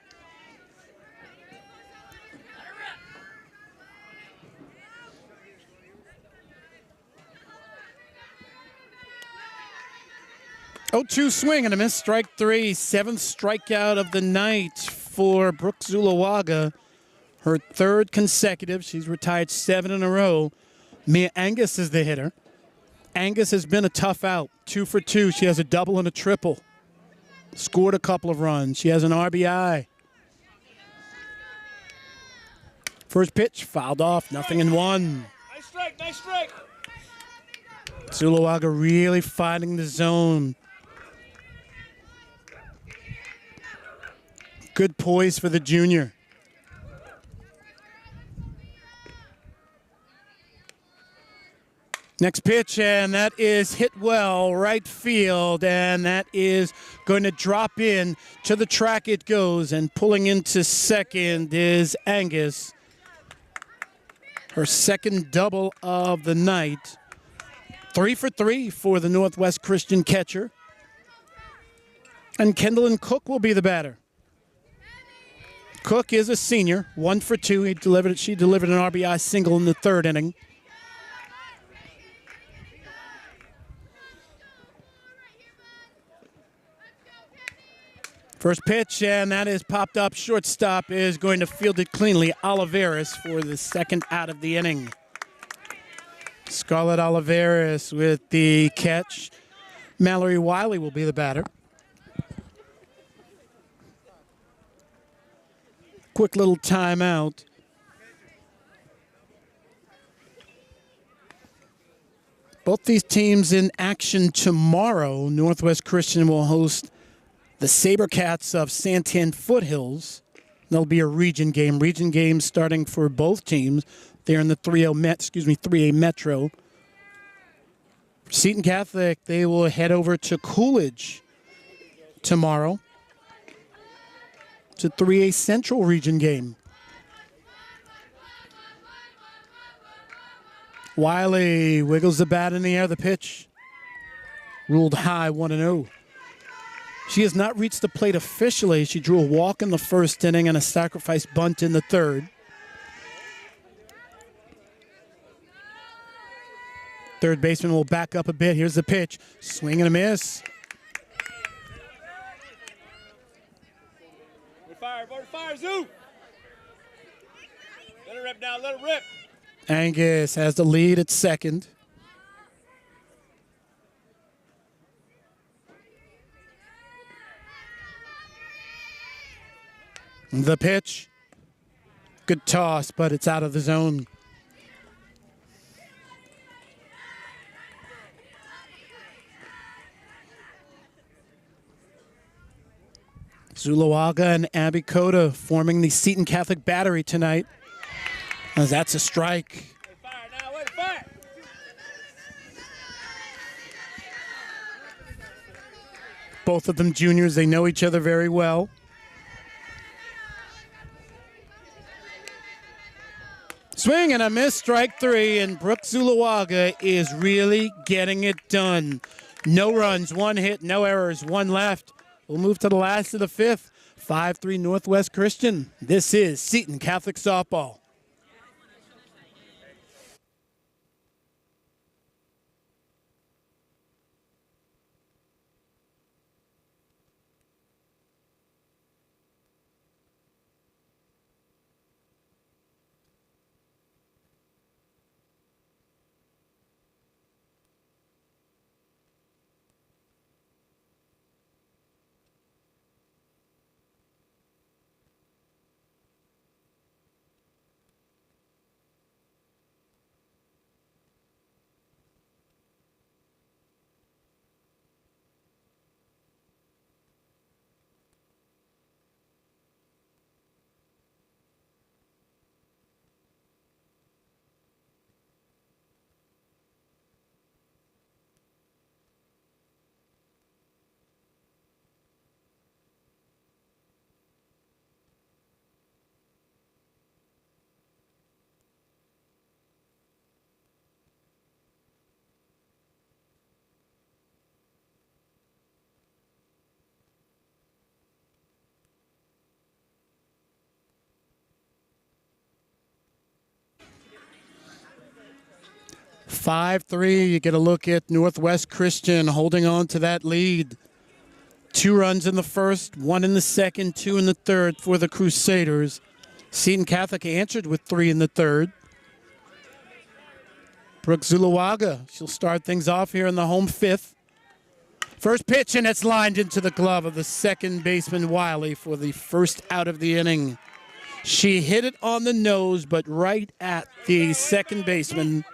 Oh, 2 swing and a miss. Strike 3. 7th strikeout of the night for Brooke Zulawaga. Her 3rd consecutive. She's retired 7 in a row. Mia Angus is the hitter. Angus has been a tough out. 2 for 2. She has a double and a triple. Scored a couple of runs. She has an RBI. First pitch fouled off. 0-1. Nice strike, nice strike. Zulawaga really finding the zone. Good poise for the junior. Next pitch, and that is hit well, right field, and that is going to drop in. To the track it goes, and pulling into second is Angus. Her 2nd double of the night. 3 for 3 for the Northwest Christian catcher. And Kendall Cook will be the batter. Cook is a senior, 1 for 2. She delivered an RBI single in the 3rd inning. First pitch, and that is popped up. Shortstop is going to field it cleanly. Oliveris for the 2nd out of the inning. Scarlett Oliveris with the catch. Mallory Wiley will be the batter. Quick little timeout. Both these teams in action tomorrow. Northwest Christian will host the SaberCats of Santan Foothills. There'll be a region game. Region game starting for both teams. They're in the 3A Metro. Seton Catholic, they will head over to Coolidge tomorrow. It's a 3A Central region game. Wiley wiggles the bat in the air. The pitch ruled high, 1-0. She has not reached the plate officially. She drew a walk in the 1st inning and a sacrifice bunt in the 3rd. Third baseman will back up a bit. Here's the pitch. Swing and a miss. Fire, Zoo. Let it rip now, let it rip. Angus has the lead at 2nd. The pitch. Good toss, but it's out of the zone. Zulawaga and Abby Cota forming the Seton Catholic battery tonight. That's a strike. Fire now, wait, fire. Both of them juniors, they know each other very well. Swing and a miss, strike 3, and Brooke Zulawaga is really getting it done. No runs, 1 hit, no errors, 1 left. We'll move to the last of the 5th. 5-3 Northwest Christian. This is Seton Catholic Softball. 5-3. You get a look at Northwest Christian holding on to that lead. 2 runs in the first, 1 in the second, 2 in the third for the Crusaders. Seton Catholic answered with 3 in the third. Brooke Zuluaga, she'll start things off here in the home 5th. First pitch, and it's lined into the glove of the second baseman, Wiley, for the first out of the inning. She hit it on the nose, but right at the second baseman.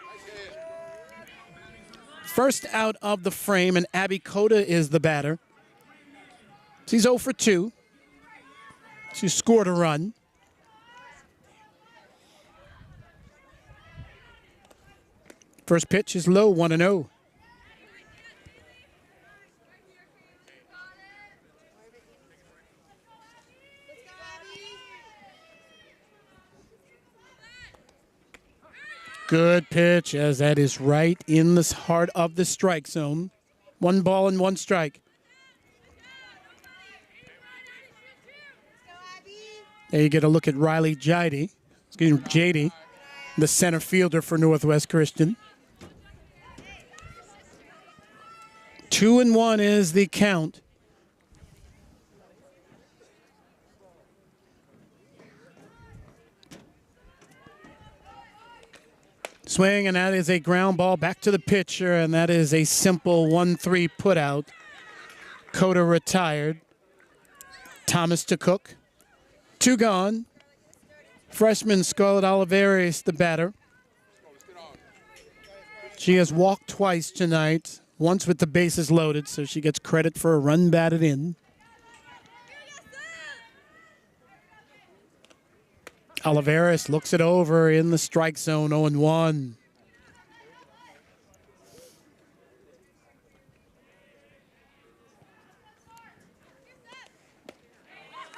First out of the frame, and Abby Cota is the batter. She's 0 for 2. She scored a run. First pitch is low, 1-0. Good pitch, as that is right in the heart of the strike zone. 1 ball and 1 strike. There you get a look at Riley Jady, the center fielder for Northwest Christian. 2-1 is the count. Swing, and that is a ground ball back to the pitcher, and that is a simple 1-3 putout. Cota retired. Thomas to Cook. 2 gone. Freshman Scarlett Olivares, the batter. She has walked twice tonight, once with the bases loaded, so she gets credit for a run batted in. Olivares looks it over in the strike zone, 0-1.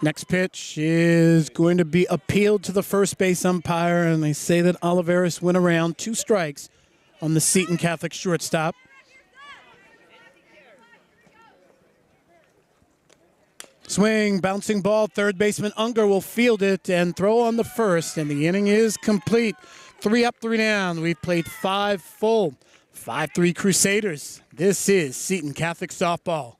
Next pitch is going to be appealed to the first base umpire, and they say that Olivares went around 2 strikes on the Seton Catholic shortstop. Swing, bouncing ball, third baseman Unger will field it and throw on the first, and the inning is complete. 3 up, 3 down. We've played 5 full. 5-3 Crusaders. This is Seton Catholic softball.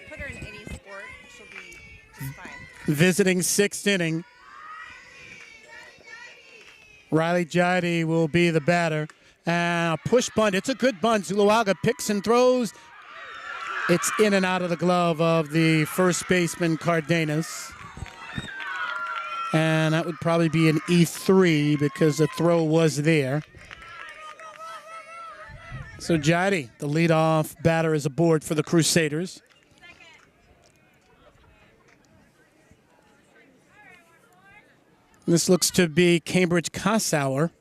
Put her in any sport, she'll be just fine. Visiting 6th inning. Riley Jady will be the batter. A push bunt. It's a good bunt. Zuluaga picks and throws. It's in and out of the glove of the first baseman, Cardenas. And that would probably be an E3 because the throw was there. So Jady, the leadoff batter, is aboard for the Crusaders. This looks to be Cambridge Kossauer,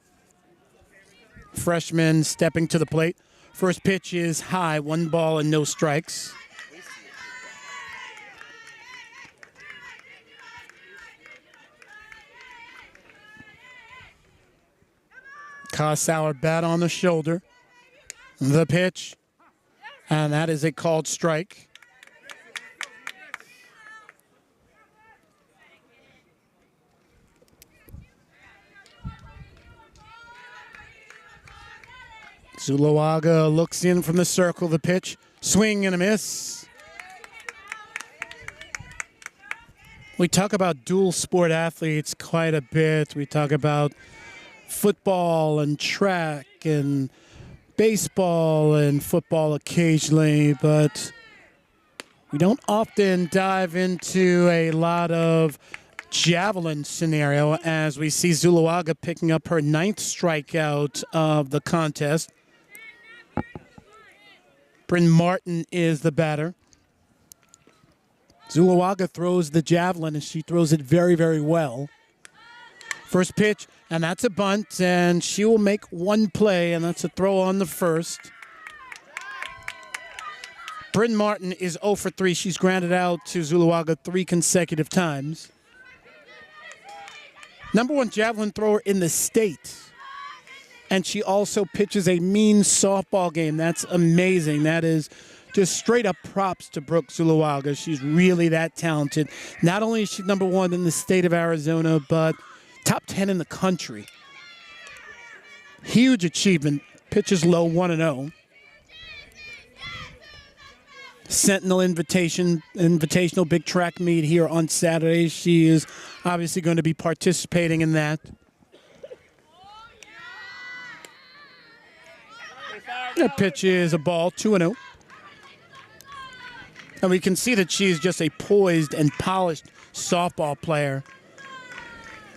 freshman, stepping to the plate. First pitch is high, 1 ball and no strikes. Kossauer bat on the shoulder. The pitch, and that is a called strike. Zuluaga looks in from the circle. The pitch Swing and a miss. We talk about dual sport athletes quite a bit. We talk about football and track and baseball and football occasionally, but we don't often dive into a lot of javelin scenario as we see Zuluaga picking up her 9th strikeout of the contest. Bryn Martin is the batter. Zuluaga throws the javelin, and she throws it very, very well. First pitch, and that's a bunt, and she will make one play, and that's a throw on the first. Bryn Martin is 0 for 3. She's grounded out to Zuluaga 3 consecutive times. #1 javelin thrower in the state. And she also pitches a mean softball game. That's amazing. That is just straight up props to Brooke Zuluaga. She's really that talented. Not only is she #1 in the state of Arizona, but top 10 in the country. Huge achievement. Pitches low, 1-0. Sentinel Invitational big track meet here on Saturday. She is obviously going to be participating in that. That pitch is a ball, 2-0. And we can see that she's just a poised and polished softball player.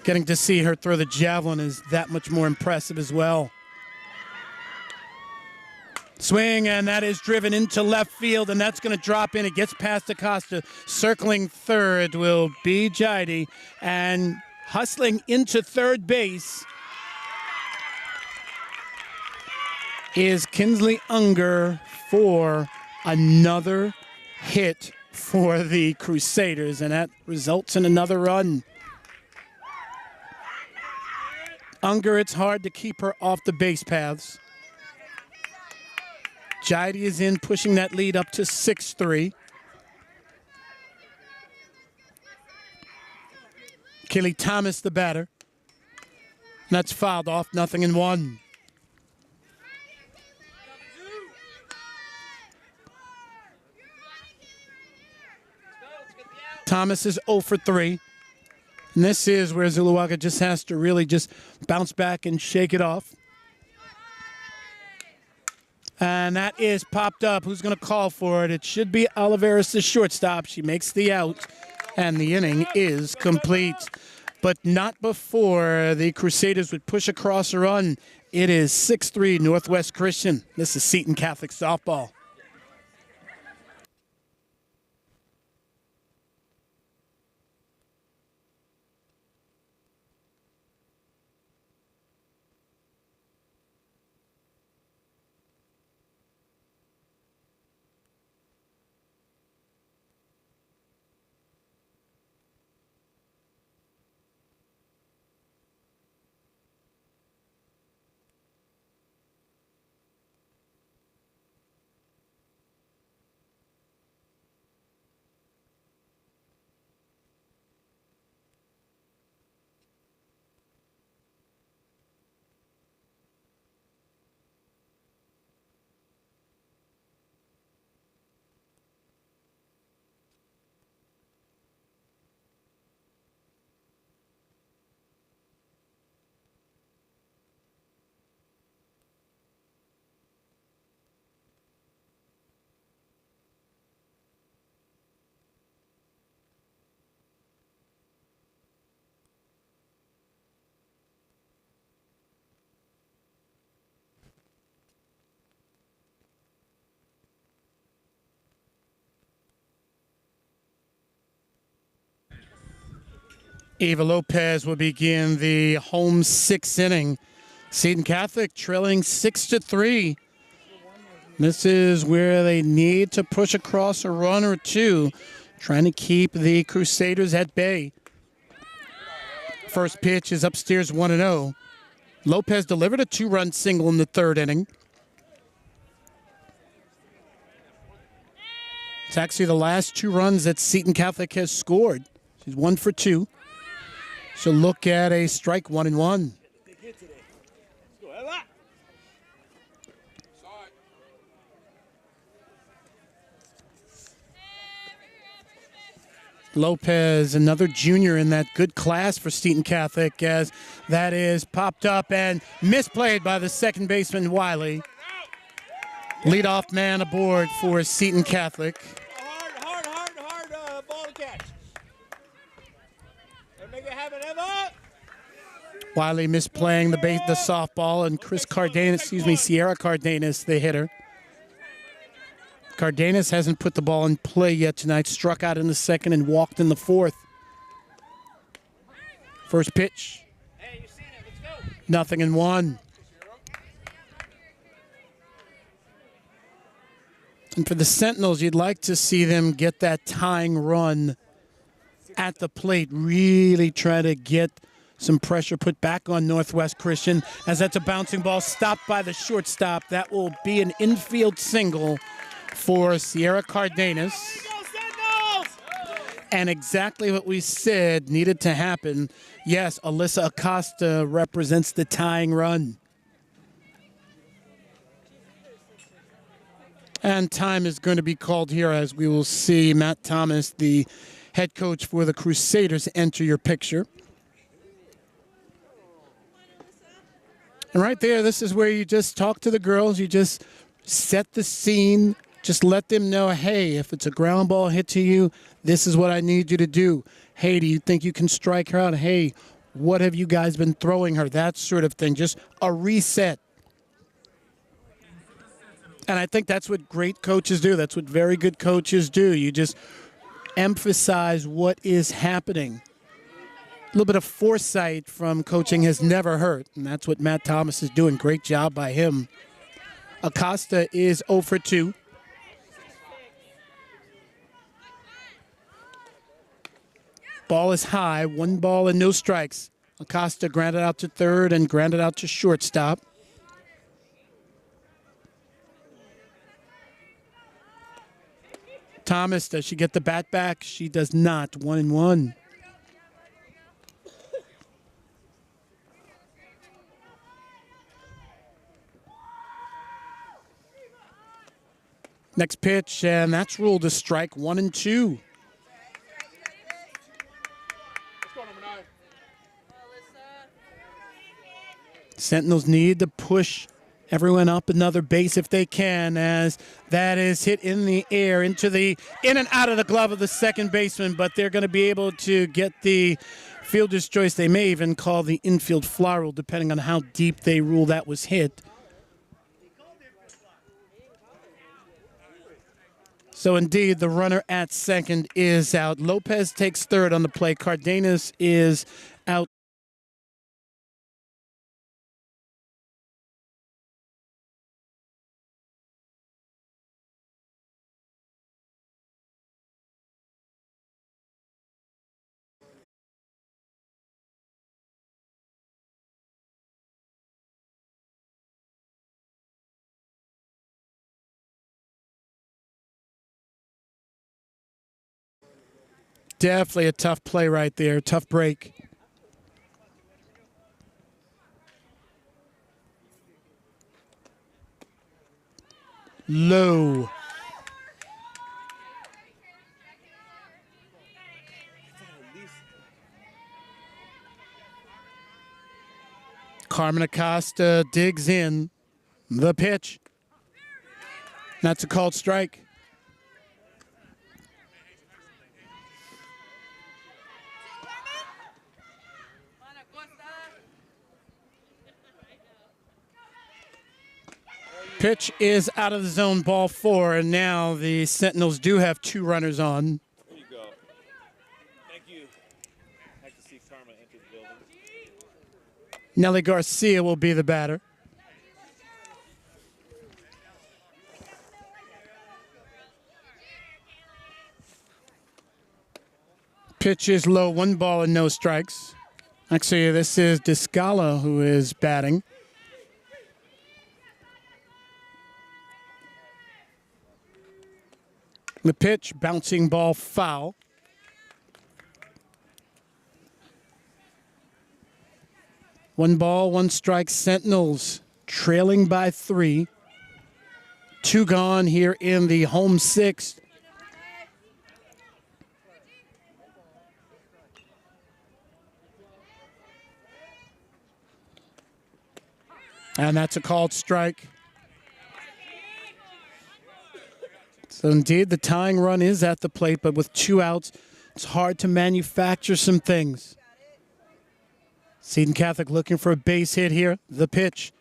Getting to see her throw the javelin is that much more impressive as well. Swing, and that is driven into left field, and that's going to drop in. It gets past Acosta. Circling third will be Jaidi, and hustling into third base is Kinsley Unger for another hit for the Crusaders, and that results in another run. Unger, it's hard to keep her off the base paths. Jaidi is in, pushing that lead up to 6-3. Kelly Thomas, the batter. And that's fouled off, 0-1. Thomas is 0 for 3. And this is where Zuluaga just has to really just bounce back and shake it off. And that is popped up. Who's going to call for it? It should be Oliveris, the shortstop. She makes the out, and the inning is complete. But not before the Crusaders would push across a run. It is 6-3 Northwest Christian. This is Seton Catholic softball. Eva Lopez will begin the home 6th inning. Seton Catholic trailing 6-3. This is where they need to push across a run or two, trying to keep the Crusaders at bay. First pitch is upstairs, 1-0. Lopez delivered a 2-run single in the 3rd inning. It's actually the last 2 runs that Seton Catholic has scored. She's 1 for 2. She'll look at a strike, 1-1. Lopez, another junior in that good class for Seton Catholic, as that is popped up and misplayed by the second baseman, Wiley. Leadoff man aboard for Seton Catholic. Hard ball to catch. And make it happen, Eva. Wiley misplaying the softball, and Sierra Cardenas, the hitter. Cardenas hasn't put the ball in play yet tonight. Struck out in the second and walked in the fourth. First pitch. Hey, you seen it. Let's go. 0-1. And for the Sentinels, you'd like to see them get that tying run at the plate. Really try to get some pressure put back on Northwest Christian, as that's a bouncing ball stopped by the shortstop. That will be an infield single for Sierra Cardenas. And exactly what we said needed to happen. Yes, Alyssa Acosta represents the tying run. And time is going to be called here, as we will see Matt Thomas, the head coach for the Crusaders, enter your picture. And right there, this is where you just talk to the girls. You just set the scene. Just let them know, hey, if it's a ground ball hit to you, this is what I need you to do. Hey, do you think you can strike her out? Hey, what have you guys been throwing her? That sort of thing. Just a reset. And I think that's what great coaches do. That's what very good coaches do. You just emphasize what is happening. A little bit of foresight from coaching has never hurt, and that's what Matt Thomas is doing. Great job by him. Acosta is 0 for 2. Ball is high, 1 ball and no strikes. Acosta grounded out to third and grounded out to shortstop. Thomas, does she get the bat back? She does not. 1-1. Next pitch, and that's ruled a strike. 1-2. Sentinels need to push everyone up another base if they can, as that is hit in the air in and out of the glove of the second baseman, but they're going to be able to get the fielder's choice. They may even call the infield fly rule, depending on how deep they rule that was hit. So indeed, the runner at second is out. Lopez takes third on the play. Cardenas is out. Definitely a tough play right there. Tough break. Low. Carmen Acosta digs in. The pitch. That's a called strike. Pitch is out of the zone, ball 4, and now the Sentinels do have 2 runners on. There you go. Thank you. Nice to see Karma enter the building. Nelly Garcia will be the batter. Pitch is low, 1 ball and no strikes. Actually, this is Descala who is batting. The pitch, bouncing ball, foul. One ball, 1 strike. Sentinels trailing by 3. 2 gone here in the home 6th. And that's a called strike. So indeed, the tying run is at the plate, but with 2 outs, it's hard to manufacture some things. Seton Catholic looking for a base hit here. The pitch.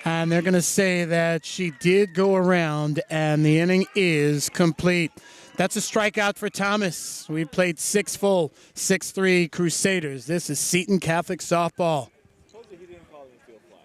And they're going to say that she did go around, and the inning is complete. That's a strikeout for Thomas. We played 6 full, 6-3 Crusaders. This is Seton Catholic softball. Told you he didn't call the field fly.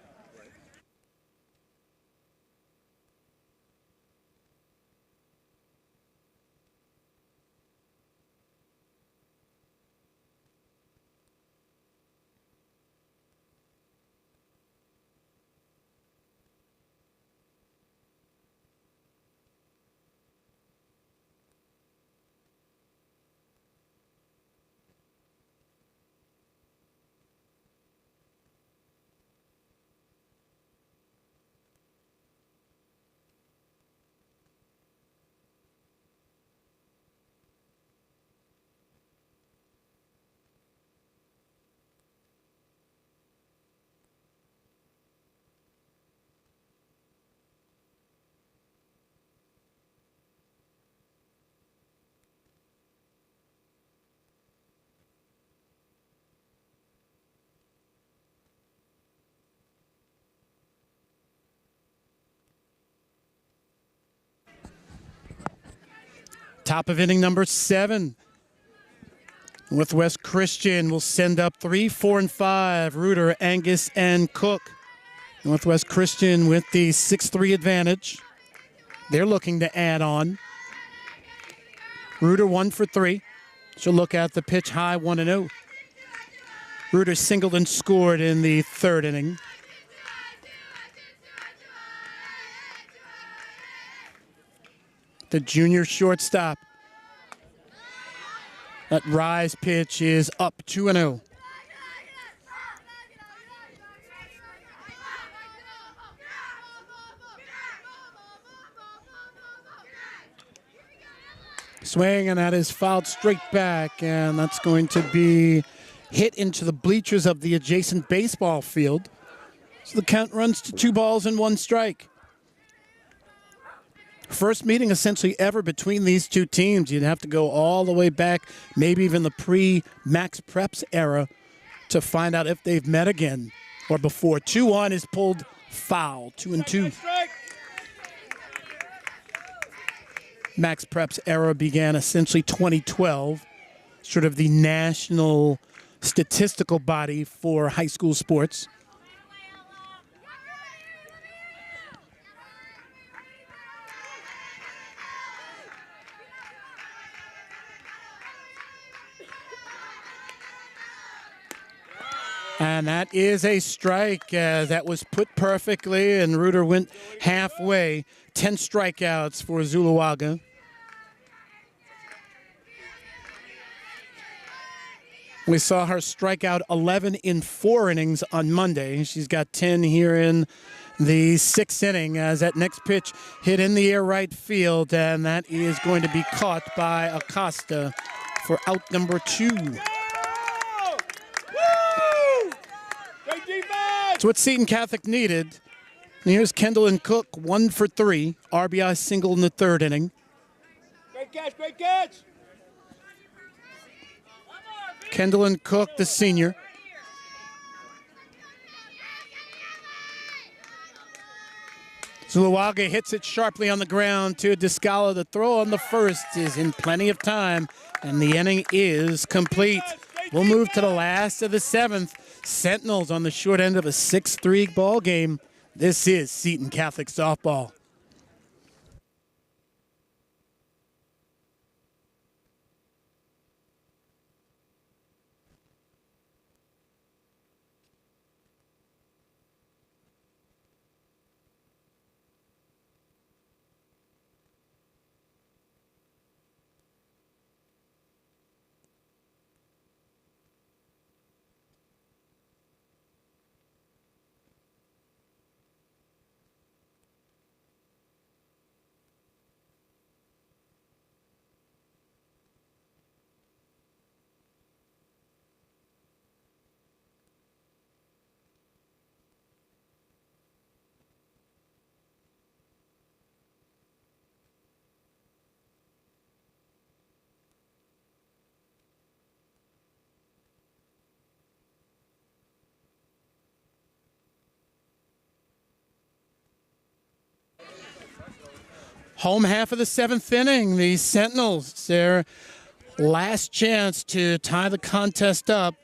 Top of inning number 7. Northwest Christian will send up 3, 4, and 5. Reuter, Angus, and Cook. Northwest Christian with the 6-3 advantage. They're looking to add on. Reuter 1 for 3. She'll look at the pitch high 1-0. Reuter singled and scored in the 3rd inning. The junior shortstop. That rise pitch is up 2-0. Swing, and that is fouled straight back, and that's going to be hit into the bleachers of the adjacent baseball field. So the count runs to 2 balls and 1 strike. First meeting essentially ever between these two teams. You'd have to go all the way back, maybe even the pre-Max Preps era, to find out if they've met again or before. 2-1 is pulled foul, 2-2. Max Preps era began essentially 2012, sort of the national statistical body for high school sports. And that is a strike. That was put perfectly, and Reuter went halfway. 10 strikeouts for Zuluaga. We saw her strike out 11 in 4 innings on Monday. She's got 10 here in the 6th inning as that next pitch hit in the air right field, and that is going to be caught by Acosta for out number 2. That's what Seton Catholic needed. And here's Kendall and Cook, 1 for 3. RBI single in the 3rd inning. Great catch, great catch. Kendall and Cook, the senior. Zuluaga hits it sharply on the ground to Descala. The throw on the first is in plenty of time, and the inning is complete. We'll move to the last of the 7th. Sentinels on the short end of a 6-3 ball game. This is Seton Catholic softball. Home half of the 7th inning. The Sentinels, their last chance to tie the contest up.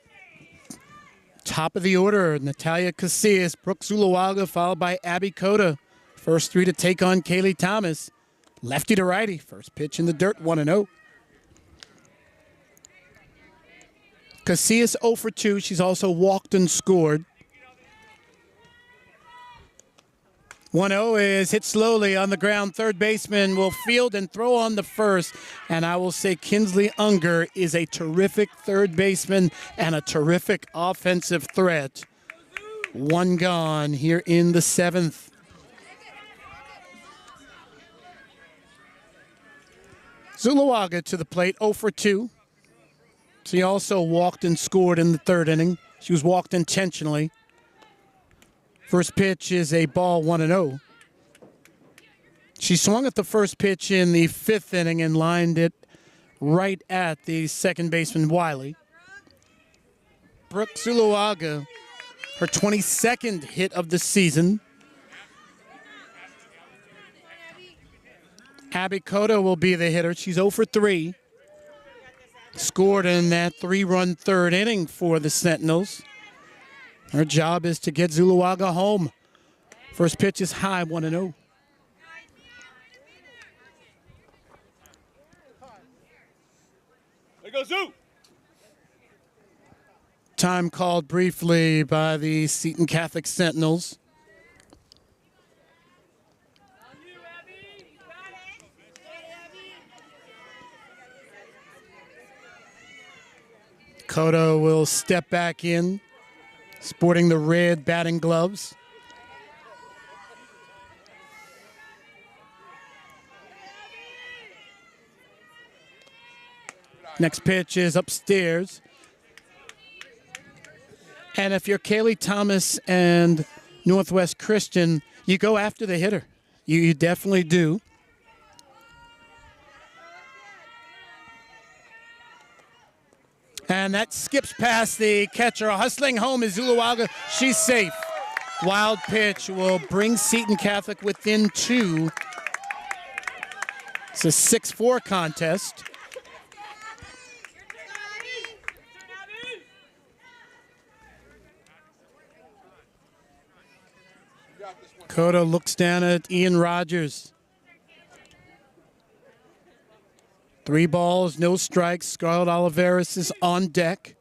Top of the order, Natalia Casillas, Brooke Zuluaga, followed by Abby Cota. First three to take on Kaylee Thomas. Lefty to righty. First pitch in the dirt, 1-0. Casillas 0 for 2. She's also walked and scored. 1-0 is hit slowly on the ground. Third baseman will field and throw on the first. And I will say Kinsley Unger is a terrific third baseman and a terrific offensive threat. One gone here in the 7th. Zuluaga to the plate, 0 for 2. She also walked and scored in the 3rd inning. She was walked intentionally. First pitch is a ball, 1-0. She swung at the first pitch in the 5th inning and lined it right at the second baseman, Wiley. Brooke Zuluaga, her 22nd hit of the season. Abby Cota will be the hitter. She's 0 for 3. Scored in that 3-run 3rd inning for the Sentinels. Her job is to get Zuluaga home. First pitch is high, 1-0. There goes Zoo. Time called briefly by the Seton Catholic Sentinels. Cota will step back in, sporting the red batting gloves. Next pitch is upstairs. And if you're Kaylee Thomas and Northwest Christian, you go after the hitter. You definitely do. And that skips past the catcher. Hustling home is Zuluaga. She's safe. Wild pitch will bring Seton Catholic within 2. It's a 6-4 contest. Cota looks down at Ian Rogers. 3 balls, no strikes. Scarlett Oliveras is on deck.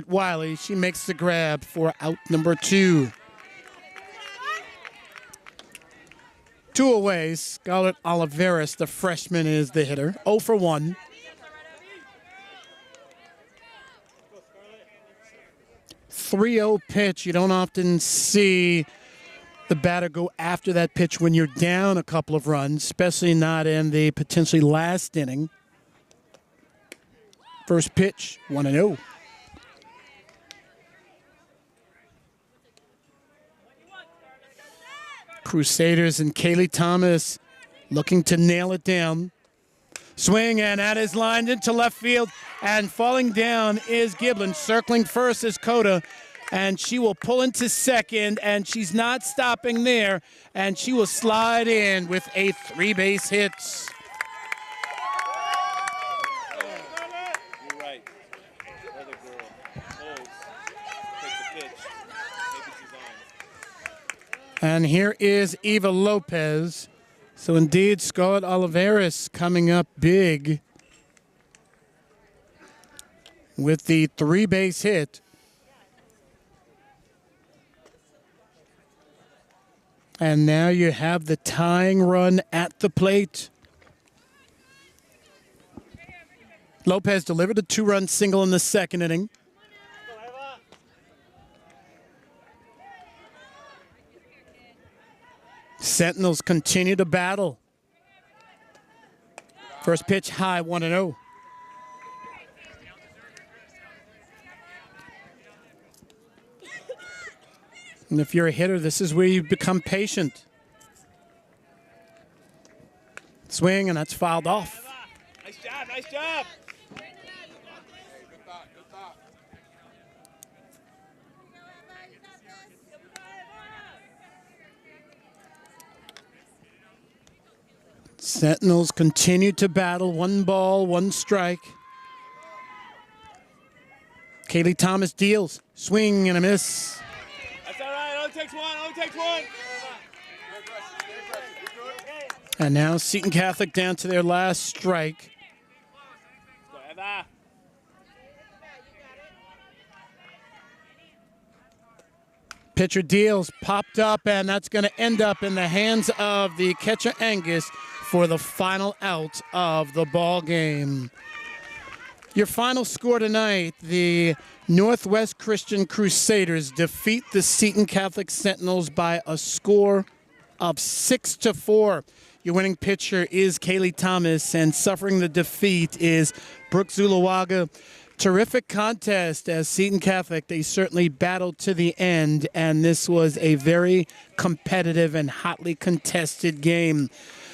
Wiley, she makes the grab for out number 2. 2 away. Scarlett Oliveras, the freshman, is the hitter. 0 for 1. .30 pitch. You don't often see the batter go after that pitch when you're down a couple of runs, especially not in the potentially last inning. First pitch, 1-0. Crusaders and Kaylee Thomas looking to nail it down. Swing, and that is lined into left field, and falling down is Giblin. Circling first is Cota, and she will pull into second, and she's not stopping there, and she will slide in with a 3-base hit. You're right. Other girl holds, takes the pitch. Maybe she's on. And here is Eva Lopez. So indeed, Scarlett Oliveras coming up big with the 3-base hit. And now you have the tying run at the plate. Lopez delivered a 2-run single in the 2nd inning. Sentinels continue to battle. First pitch high, 1-0. And if you're a hitter, this is where you become patient. Swing, and that's fouled off. Nice job, nice job. Sentinels continue to battle. 1 ball, 1 strike. Kaylee Thomas deals. Swing and a miss. That's all right. Only takes one. Only takes one. And now Seton Catholic down to their last strike. Go, Eva. Pitcher deals, popped up, and that's going to end up in the hands of the catcher Angus for the final out of the ball game. Your final score tonight, the Northwest Christian Crusaders defeat the Seton Catholic Sentinels by a score of 6-4. Your winning pitcher is Kaylee Thomas, and suffering the defeat is Brooke Zulawaga. Terrific contest as Seton Catholic. They certainly battled to the end, and this was a very competitive and hotly contested game.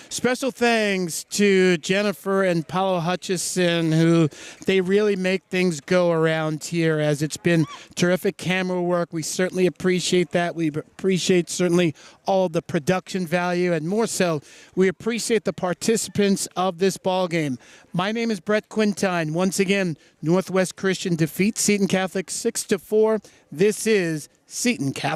Special thanks to Jennifer and Paulo Hutchison, who they really make things go around here, as it's been terrific camera work. We certainly appreciate that. We appreciate certainly all the production value, and more so, we appreciate the participants of this ball game. My name is Brett Quintine. Once again, Northwest Christian defeats Seton Catholic 6-4. This is Seton Catholic.